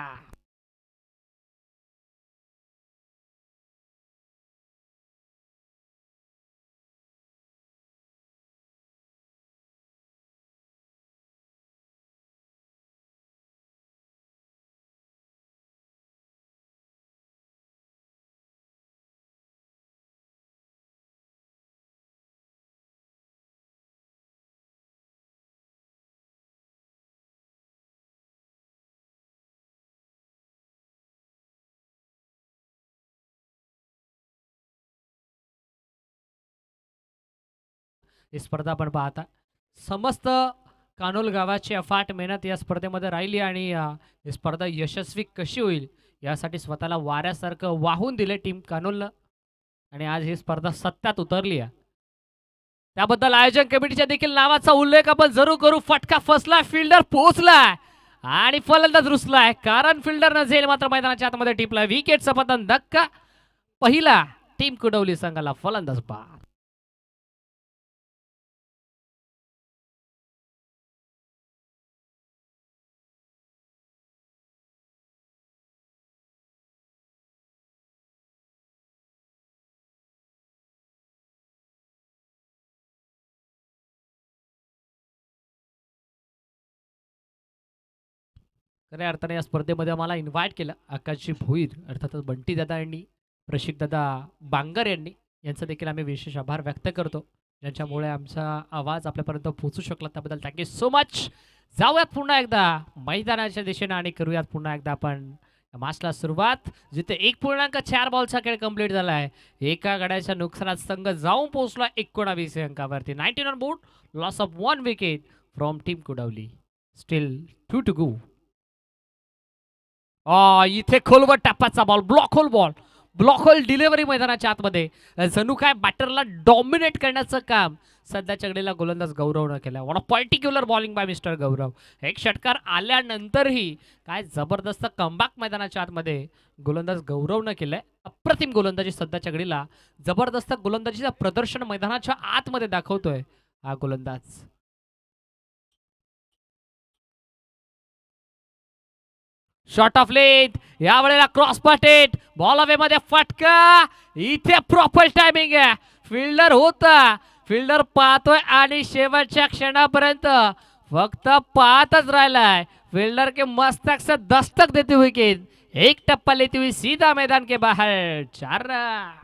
ही स्पर्धा आपण पाहता. समस्त कानोल गावाची अफाट मेहनत या स्पर्धेमध्ये राहिली आणि ही स्पर्धा यशस्वी कशी होईल यासाठी स्वतःला वाऱ्यासारखं वाहून दिले टीम कानोलनं आणि आज ही स्पर्धा सत्यात उतरली आहे. त्याबद्दल आयोजन कमिटीच्या देखील नावाचा उल्लेख आपण जरूर करू. फटका फसला, फिल्डर पोहोचलाय आणि फलंदाज रुसलाय, कारण फिल्डर नसेल मात्र मैदानाच्या आतमध्ये टिपलाय. विकेटचा पतन धक्का पहिला टीम कुडवली संघाला फलंदाज बाद. खऱ्या अर्थाने या स्पर्धेमध्ये आम्हाला इन्व्हाइट केलं आकाशजी भोईर अर्थातच बंटी दादा यांनी, प्रशिक दादा बांगर यांनी, यांचा देखील आम्ही विशेष आभार व्यक्त करतो, ज्यांच्यामुळे आमचा आवाज आपल्यापर्यंत पोहोचू शकला. त्याबद्दल थँक्यू सो मच. जाऊयात पुन्हा एकदा मैदानाच्या दिशेने आणि करूयात पुन्हा एकदा आपण मॅचला सुरुवात, जिथे 1.4 बॉलचा खेळ कंप्लीट झाला आहे. एका गड्याच्या नुकसानात संघ जाऊन पोहोचला 19 अंकावरती. 19 on board, loss of 1 wicket from team Kudavali. Still 2 to go. इथे खोलवर टप्प्याचा बॉल, ब्लॉक होल डिलिव्हरी मैदानाच्या आतमध्ये. जणू काय बॅटरला डॉमिनेट करण्याचं काम सध्याच्या घडीला गोलंदाज गौरवनं केलं. One of particular bowling by mister Gaurav. एक षटकार आल्यानंतरही काय जबरदस्त कमबॅक मैदानाच्या आतमध्ये गोलंदाज गौरवनं केलंय. अप्रतिम गोलंदाजी सध्याच्या घडीला, जबरदस्त गोलंदाजीचं प्रदर्शन मैदानाच्या आतमध्ये दाखवतोय हा गोलंदाज. शॉट ऑफ लेट, या वेळेला क्रॉस पटेट, बॉल अवे मध्ये फटका. इथे प्रॉपर टायमिंग आहे, फिल्डर होता, फिल्डर पाहतोय आणि शेवटच्या क्षणापर्यंत फक्त पाहतच राहिलाय. फिल्डर के मस्तक से दस्तक देते हुए विकेट, एक टप्पा लेती हुई सीधा मैदान के बाहर. 4 रन.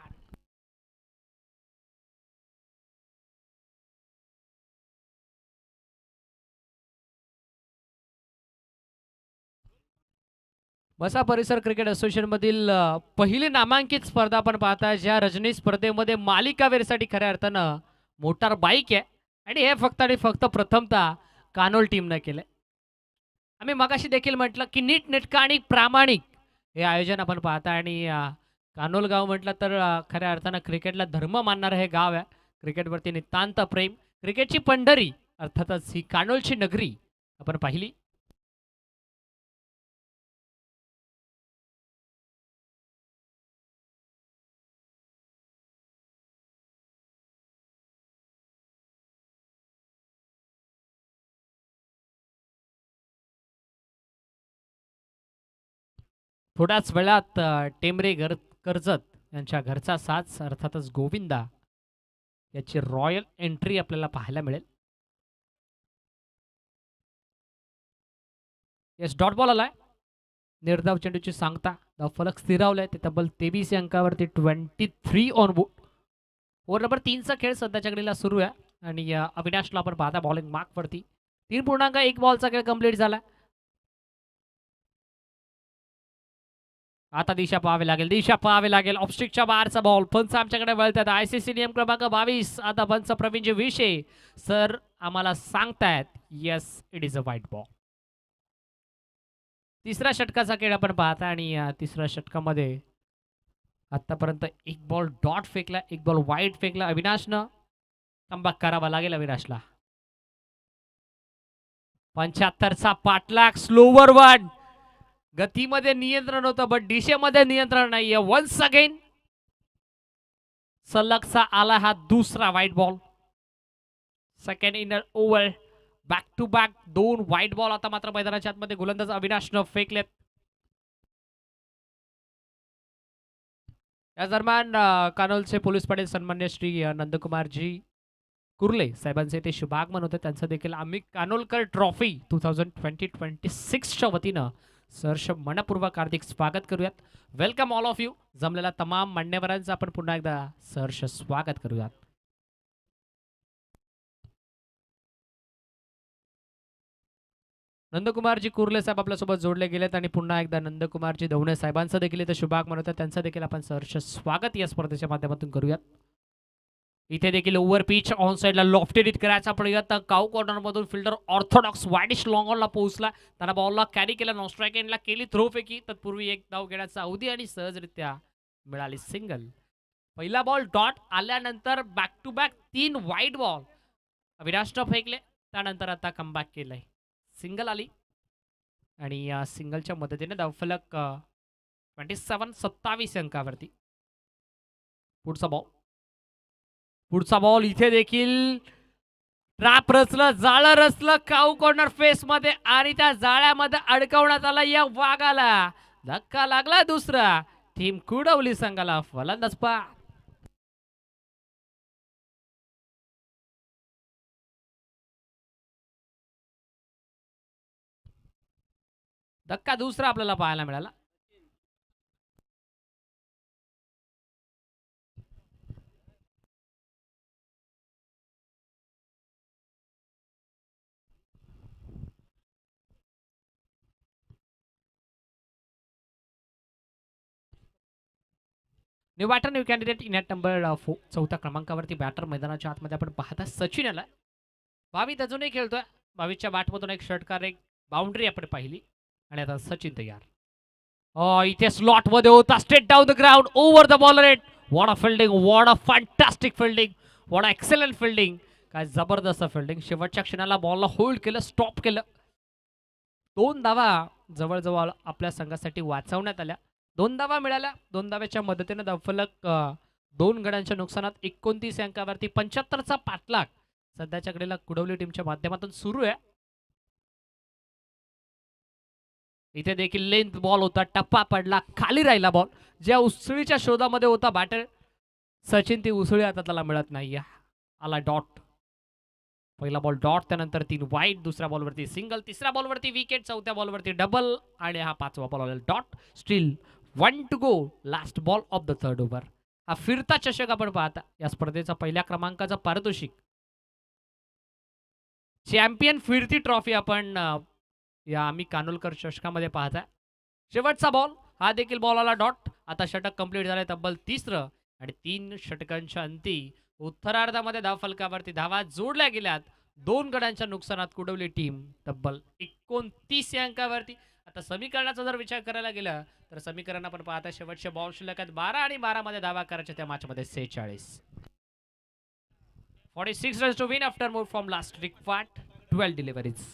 बसा परिसर क्रिकेट असोसिएशन मधील पहिली नामांकित स्पर्धा आपण पाहता, ज्या रजनी स्पर्धेमध्ये मालिकावीरसाठी खऱ्या अर्थानं मोटार बाईक आहे आणि हे फक्त आणि फक्त प्रथमतः कानोल टीमनं केलंय. आम्ही मगाशी देखील म्हटलं की नीटनेटका आणि प्रामाणिक हे आयोजन आपण पाहता आणि कानोल गाव म्हटलं तर खऱ्या अर्थानं क्रिकेटला धर्म मानणारं हे गाव आहे. क्रिकेटवरती नितांत प्रेम, क्रिकेटची पंढरी अर्थातच ही कानोलची नगरी आपण पाहिली. थोड्याच वेळात टेंबरे कर्जत यांच्या घरचा साज अर्थातच गोविंदा याची रॉयल एंट्री आपल्याला पाहायला मिळेल. येस, डॉट बॉल आलाय. निर्धाव चेंडूची सांगता फलक स्थिरावलाय ते तब्बल 23 अंकावरती. 23 ऑन बोर्ड. ओव्हर नंबर 3चा खेळ सध्याच्या घडीला सुरू आहे आणि अविनाशला आपण पाहता बॉलिंग मार्कवरती. 3.1 बॉलचा खेळ कंप्लीट झाला. आता दिशा पाहावी लागेल. ऑफस्टिकच्या बाहेरचा बॉल. पंच आमच्याकडे वळतात. ICC नियम क्रमांक 22. आता पंच प्रवीणजी विषय सर आम्हाला सांगतायत yes it is a white ball. तिसऱ्या षटकाचा खेळ आपण पाहता आणि तिसऱ्या षटकामध्ये आतापर्यंत 1 बॉल डॉट फेकला, 1 बॉल वाईट फेकला. अविनाशनं कमबॅक करावा लागेल अविनाशला. 75चा पाठलाग, स्लोवर 1. गतीमध्ये नियंत्रण होतं बट दिशेमध्ये नियंत्रण नाहीये. वन्स अगेन सलगचा आला हा दुसरा wide ball. Second inner over, back to back 2 wide ball आता मात्र मैदानाच्या आतमध्ये गोलंदाज अविनाशनं फेकलेत. या दरम्यान कानोलचे पोलीस पाटील सन्मान्य श्री नंदकुमारजी कुर्ले साहेबांचे ते शुभागमन होते. त्यांचं देखील आम्ही कानोलकर ट्रॉफी 2020-26च्या वतीनं सहर्ष मनपूर्वक हार्दिक स्वागत करूयात. Welcome all of you. जमलेल्या तमाम मान्यवरांचं आपण पुन्हा एकदा सहर्ष स्वागत करूयात. नंदकुमारजी कुर्ले साहेब आपल्यासोबत जोडले गेलेत आणि पुन्हा एकदा नंदकुमारजी दवणे साहेबांचं देखील इथं शुभागमन होतं. त्यांचं देखील आपण सहर्ष स्वागत या स्पर्धेच्या माध्यमातून करूयात. इथे देखील ओव्हर पिच ऑन साइडला लॉफ्टेड हिट करायचा प्रयत्न काऊ कॉर्नर मधून फिल्डर ऑर्थोडॉक्स वायडिश लॉंग ऑनला पोहोचला. त्याला बॉलला कॅरी केला. नॉन स्ट्राईक एंडला केली थ्रो फेकी. तत्पूर्वी एक धाव घेण्याचा अवधी आणि सहजरित्या मिळाली सिंगल. पहिला बॉल डॉट आल्यानंतर back to back 3 wide ball अविनाशनं फेकले. त्यानंतर आता कमबॅक केलंय. सिंगल आली आणि या सिंगलच्या मदतीने धावफलक 27 अंकावरती. पुढचा बॉल इथे देखील ट्रॅप रचलं, जाळं रचलं काऊ कॉर्नर फेस मध्ये आणि त्या जाळ्यामध्ये अडकवण्यात आला या वाघाला. धक्का लागला दुसरा. टीम कुडवली संघाला फलंदाज पा. धक्का दुसरा आपल्याला पाहायला मिळाला. New batter new candidate in at number 4 क्रमांकावरती बॅटर मैदानाच्या आतमध्ये आपण पाहता सचिन आला. 22 अजूनही खेळतोय. 22च्या बॅटमधून एक षटकार एक बाउंड्री आपण पाहिली आणि आता सचिन तयार. इथे स्लॉट मध्ये होता. Straight down the ground over the ball rate. What a fielding, what a fantastic fielding, what a excellent fielding. काय जबरदस्त फिल्डिंग. शेवटच्या क्षणाला बॉलला होल्ड केलं, स्टॉप केलं. 2 धावा जवळजवळ आपल्या संघासाठी वाचवण्यात आल्या. 2 धावा मिळाल्या. 2 धाव्याच्या मदतीने धावफलक 2 गड्यांच्या नुकसानात 29 अंकावरती 75चा पाठलाग सध्याच्या घडीला कुडवली टीमच्या माध्यमातून सुरू आहे. इथे देखील लेंथ बॉल होता. टप्पा पडला, खाली राहिला बॉल. ज्या उसळीच्या शोधामध्ये होता बॅटर सचिन, ती उसळी आता त्याला मिळत नाही. आला डॉट. पहिला बॉल डॉट, त्यानंतर 3 वाईड. दुसऱ्या बॉलवरती सिंगल, तिसऱ्या बॉलवरती विकेट, चौथ्या बॉलवरती डबल आणि हा 5वा बॉल आला dot. Still 1 to go. Last ball of the third over. हा फिरता चषक आपण पाहता. या स्पर्धेचा पहिल्या क्रमांकाचा पारितोषिक चॅम्पियन फिरती ट्रॉफी आपण या आम्ही कानोलकर चषकामध्ये पाहता. शेवटचा बॉल, हा देखील बॉल आला डॉट. आता षटक कंप्लीट झाले, तब्बल 3रं आणि 3 षटकांच्या अंती उत्तरार्धामध्ये धावफलकावरती धावा जोडल्या गेल्यात. 2 गड्यांच्या नुकसानात कुडवली टीम तब्बल 29 या अंकावरती. आता समीकरणाचा जर विचार करायला गेला तर समीकरण आपण पाहता शेवटचे बॉल शिल्लक आहेत 12 आणि 12 मध्ये धावा करायच्या त्या मॅचमध्ये 46. 46 runs to win after move from last required 12 deliveries.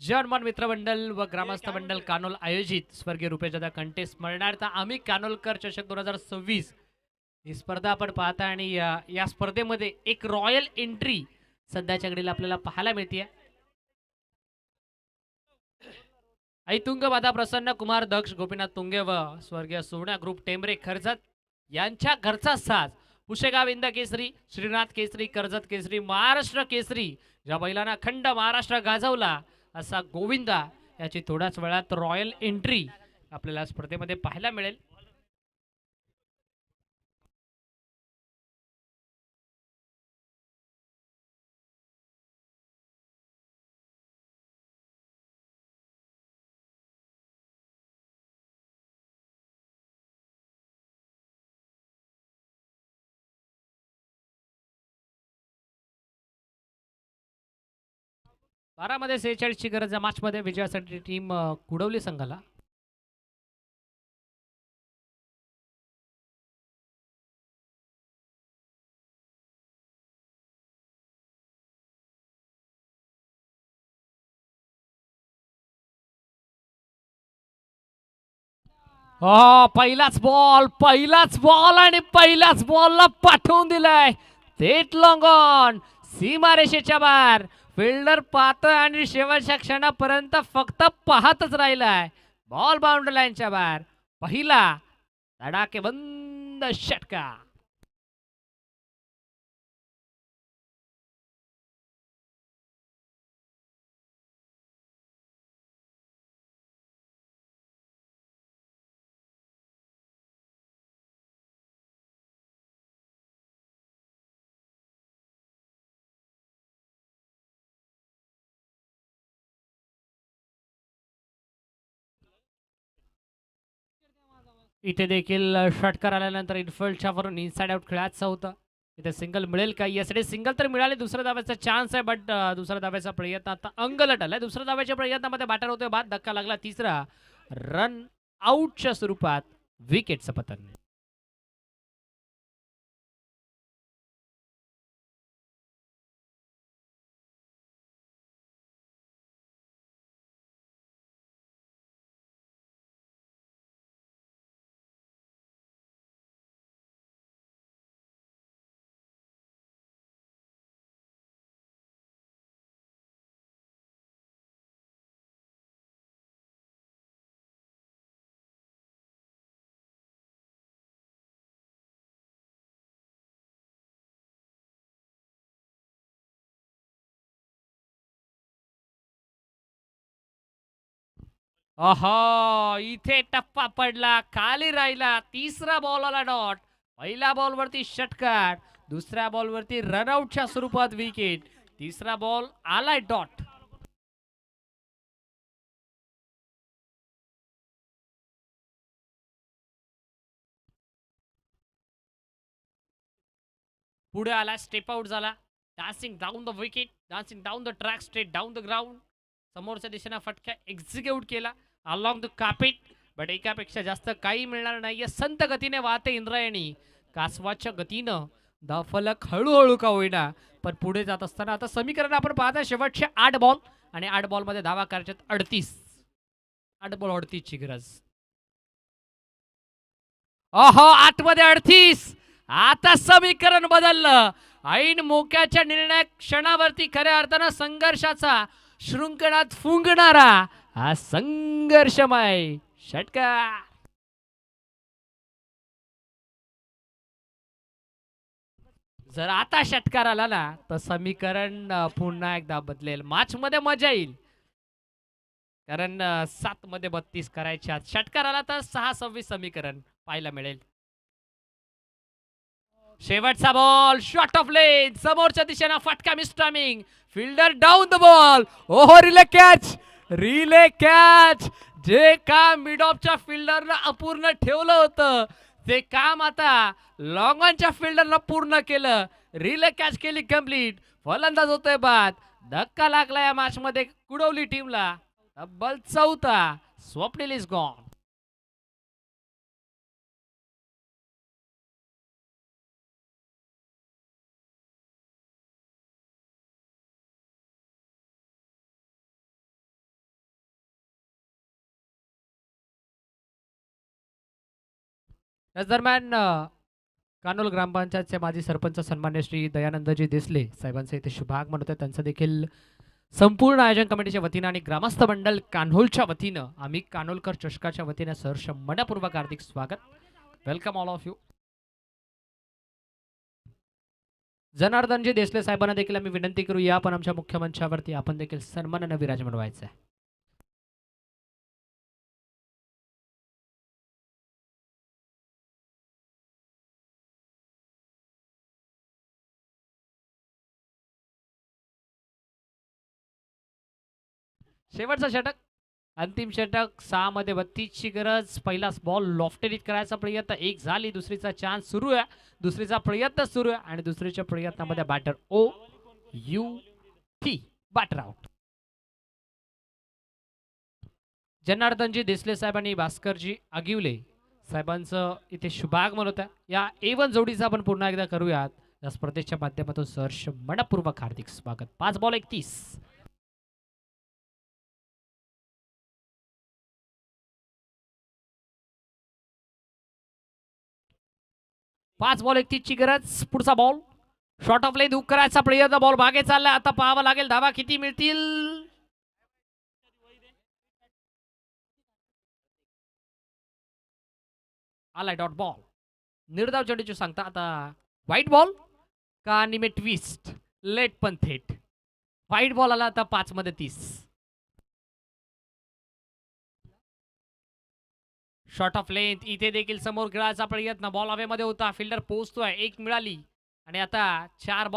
German मित्रमंडळ व ग्रामस्थ मंडळ कानोल आयोजित स्वर्गीय रुपेशदादा कंटे स्मरणार्थ आम्ही कानोलकर चषक 2026 ही स्पर्धा आपण पाहता आणि या स्पर्धेमध्ये एक रॉयल एंट्री सध्याच्या घडीला आपल्याला पाहायला मिळते. ऐतुंग बाधा प्रसन्न कुमार दक्ष गोपीनाथ तुंगे व स्वर्गीय सोन्या ग्रुप टेंबरे कर्जत यांच्या घरचा साज पुशेगाव इंद केसरी, श्रीनाथ केसरी, कर्जत केसरी, महाराष्ट्र केसरी ज्या बैलांना खंड महाराष्ट्र गाजवला असा गोविंदा याची थोड्याच वेळात रॉयल एंट्री आपल्याला स्पर्धेमध्ये पाहायला मिळेल. बारामध्ये 46 ची गरज या मॅच मध्ये विजयासाठी टीम कुडवली संघाला. पहिलाच बॉल आणि पहिल्याच बॉलला पाठवून दिलाय थेट लॉंग ऑन सीमारेषेच्या बाहेर. फिल्डर पाहतोय आणि शेवटच्या क्षणापर्यंत फक्त पाहतच राहिलाय. बॉल बाउंड्री लाईनच्या बाहेर. पहिला धडाकेबंद षटकार. इथे देखील षटकार आल्यानंतर इनफिल्डच्या वरून इनसाइड आउट खेळायचं होतं. इथे सिंगल मिळेल का? यासाठी सिंगल तर मिळाले. दुसऱ्या धाव्याचा चान्स आहे, बट दुसऱ्या धाव्याचा प्रयत्न आता अंगलट आलाय. दुसऱ्या धाव्याच्या प्रयत्नामध्ये बॅटर होतोय बाद. धक्का लागला. तिसरा रन आउटच्या स्वरूपात विकेटचं पतन. इथे टप्पा पडला, खाली राहिला. तिसरा बॉल आला डॉट. पहिल्या बॉलवरती षटकार, दुसऱ्या बॉलवरती रनआउटच्या स्वरूपात विकेट. तिसरा बॉल आलाय डॉट. पुढे आला, स्टेप आउट झाला. Dancing down the wicket, dancing down the track, straight down the ground. समोरच्या दिशेने फटका एक्झिक्यूट केला अलॉंग द कार्पेट. बट एकापेक्षा जास्त काही मिळणार नाहीये. संत गतीने वाहते इंद्रायणी. कासवाच्या गतीनं फलक हळूहळू का होईना पण पुढे जात असताना आता समीकरण आपण पाहता. शेवटचे 8 बॉल आणि 8 बॉलमध्ये धावा करायच्यात 38. 8 बॉल 38 ची गरज. ओहो, 8 मध्ये 38. आता समीकरण बदललं. ऐन मोक्याच्या निर्णायक क्षणावरती खऱ्या अर्थानं संघर्षाचा शृंखलात फुंकणारा हा संघर्षमय षटकार. जर आता षटकार आला ना तर समीकरण पुन्हा एकदा बदलेल. मॅच मध्ये मजा येईल, कारण 7 मध्ये 32 करायच्या. षटकार आला तर 6-26 समीकरण पाहायला मिळेल. शेवटचा बॉल, शॉट ऑफ लेन, समोरच्या दिशेने फटका, miss timing, fielder down the ball. ओहो, रिले कॅच, रिले कॅच. जे काम मिड ऑफच्या फिल्डरनं अपूर्ण ठेवलं होतं ते काम आता लॉंग ऑनच्या फिल्डरनं पूर्ण केलं. रिले कॅच केली कंप्लीट. फलंदाज होतोय बाद. धक्का लागला या मॅच मध्ये कुडवली टीमला. तब्बल 4था. Swapnil is gone. त्याच दरम्यान कानोल ग्रामपंचायतचे माजी सरपंच सन्मान्य श्री दयानंदजी देसले साहेबांचे इथे शुभागमन होते. त्यांचं देखील संपूर्ण आयोजन कमिटीच्या वतीनं आणि ग्रामस्थ मंडळ कान्होलच्या वतीनं आम्ही कानोलकर चषकाच्या वतीनं सहर्ष मनपूर्वक हार्दिक स्वागत. Welcome all of you. Janardanji Desale साहेबांना देखील आम्ही विनंती करू या पण आमच्या मुख्य मंचावरती आपण देखील सन्मानानं विराजमान व्हायचं आहे. शेवटचा षटक, अंतिम षटक. 6 मध्ये 32 ची गरज. पहिला बॉल लॉफ्टेड करायचा प्रयत्न, एक झाली. दुसरीचा चान्स सुरू आहे, दुसरीचा प्रयत्न सुरू आहे आणि दुसरीच्या प्रयत्नामध्ये batter OUT, batter out. Janardanji Desale साहेब आणि भास्करजी आगिवले साहेबांचं इथे शुभागमन होतं. या A1 जोडीचा आपण पुन्हा एकदा करूयात या स्पर्धेच्या माध्यमातून सहर्ष मनपूर्वक हार्दिक स्वागत. 5 बॉल 31. 5 बॉल 31 ची गरज. पुढचा ball short of lane, hook करायचा प्रयत्न. बॉल मागे चालला. आता पाहावं लागेल धावा किती मिळतील. आलाय डॉट बॉल. निर्धाव चेंडूची सांगता. आता व्हाईट बॉल का निमे ट्विस्ट, लेट पण थेट. व्हाईट बॉल आला आता 5 मध्ये 30. शॉर्ट ऑफ लेंथ, इथे देखील समोर खेळायचा प्रयत्न. बॉल हवेमध्ये होता, फिल्डर पोहोचतोय. एक मिळाली आणि आता 4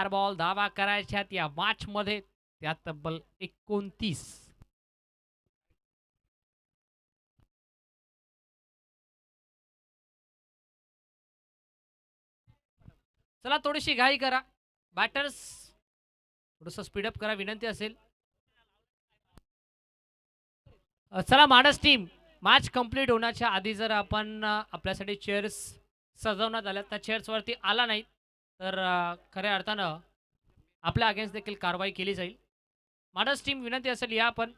बॉल धावा करायच्यात या मॅच मध्ये. त्यात तब्बल 29. चला थोडीशी घाई करा. बॅटर्स थोडंसं स्पीडअप करा विनंती असेल. चला मानस टीम, मॅच कंप्लीट होण्याच्या आधी जर आपण आपल्यासाठी चेअर्स सजवण्यात आल्या त्या चेअर्सवरती आला नाही तर खऱ्या अर्थानं आपल्या अगेन्स्ट देखील कारवाई केली जाईल. मानस टीम विनंती असेल या आपण.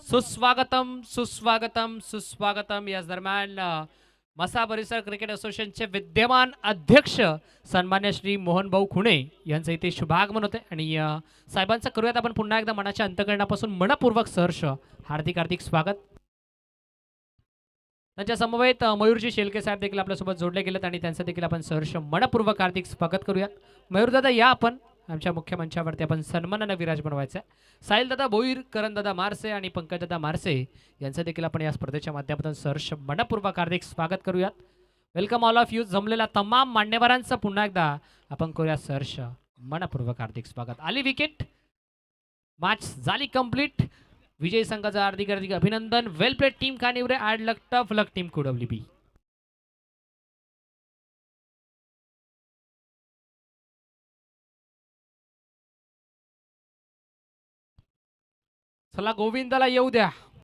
सुस्वागतम सुस्वागतम सुस्वागतम. याच दरम्यान मसा परिसर क्रिकेट असोसिएशनचे विद्यमान अध्यक्ष सन्मान्य श्री मोहन भाऊ खुणे यांचं इथे शुभागमन होते आणि साहेबांचं करूयात आपण पुन्हा एकदा मनाच्या अंतकरणापासून मनपूर्वक सहर्ष हार्दिक हार्दिक स्वागत. त्यांच्या समवेत मयूरजी शेलके साहेब देखील आपल्यासोबत जोडले गेलेत आणि त्यांचं देखील आपण सहर्ष मनपूर्वक हार्दिक स्वागत करूयात. मयूरदादा या आपण आमच्या मुख्य मंचावरती आपण सन्मानानं विराजमान व्हायचं आहे. साहिलदादा भोईर, करणदादा मारसे आणि पंकजदादा मारसे यांचं देखील आपण या स्पर्धेच्या माध्यमातून सहर्ष मनपूर्वक हार्दिक स्वागत करूयात. Welcome all of you. जमलेल्या तमाम मान्यवरांचं पुन्हा एकदा आपण करूया सहर्ष मनपूर्वक हार्दिक स्वागत. आली विकेट, मॅच झाली कंप्लीट. विजय संघाचं हार्दिक हार्दिक अभिनंदन. वेल प्लेड टीम कानिवरे. ॲड लक टफ लक टीम QWB. चला गोविंदाला येऊ द्या.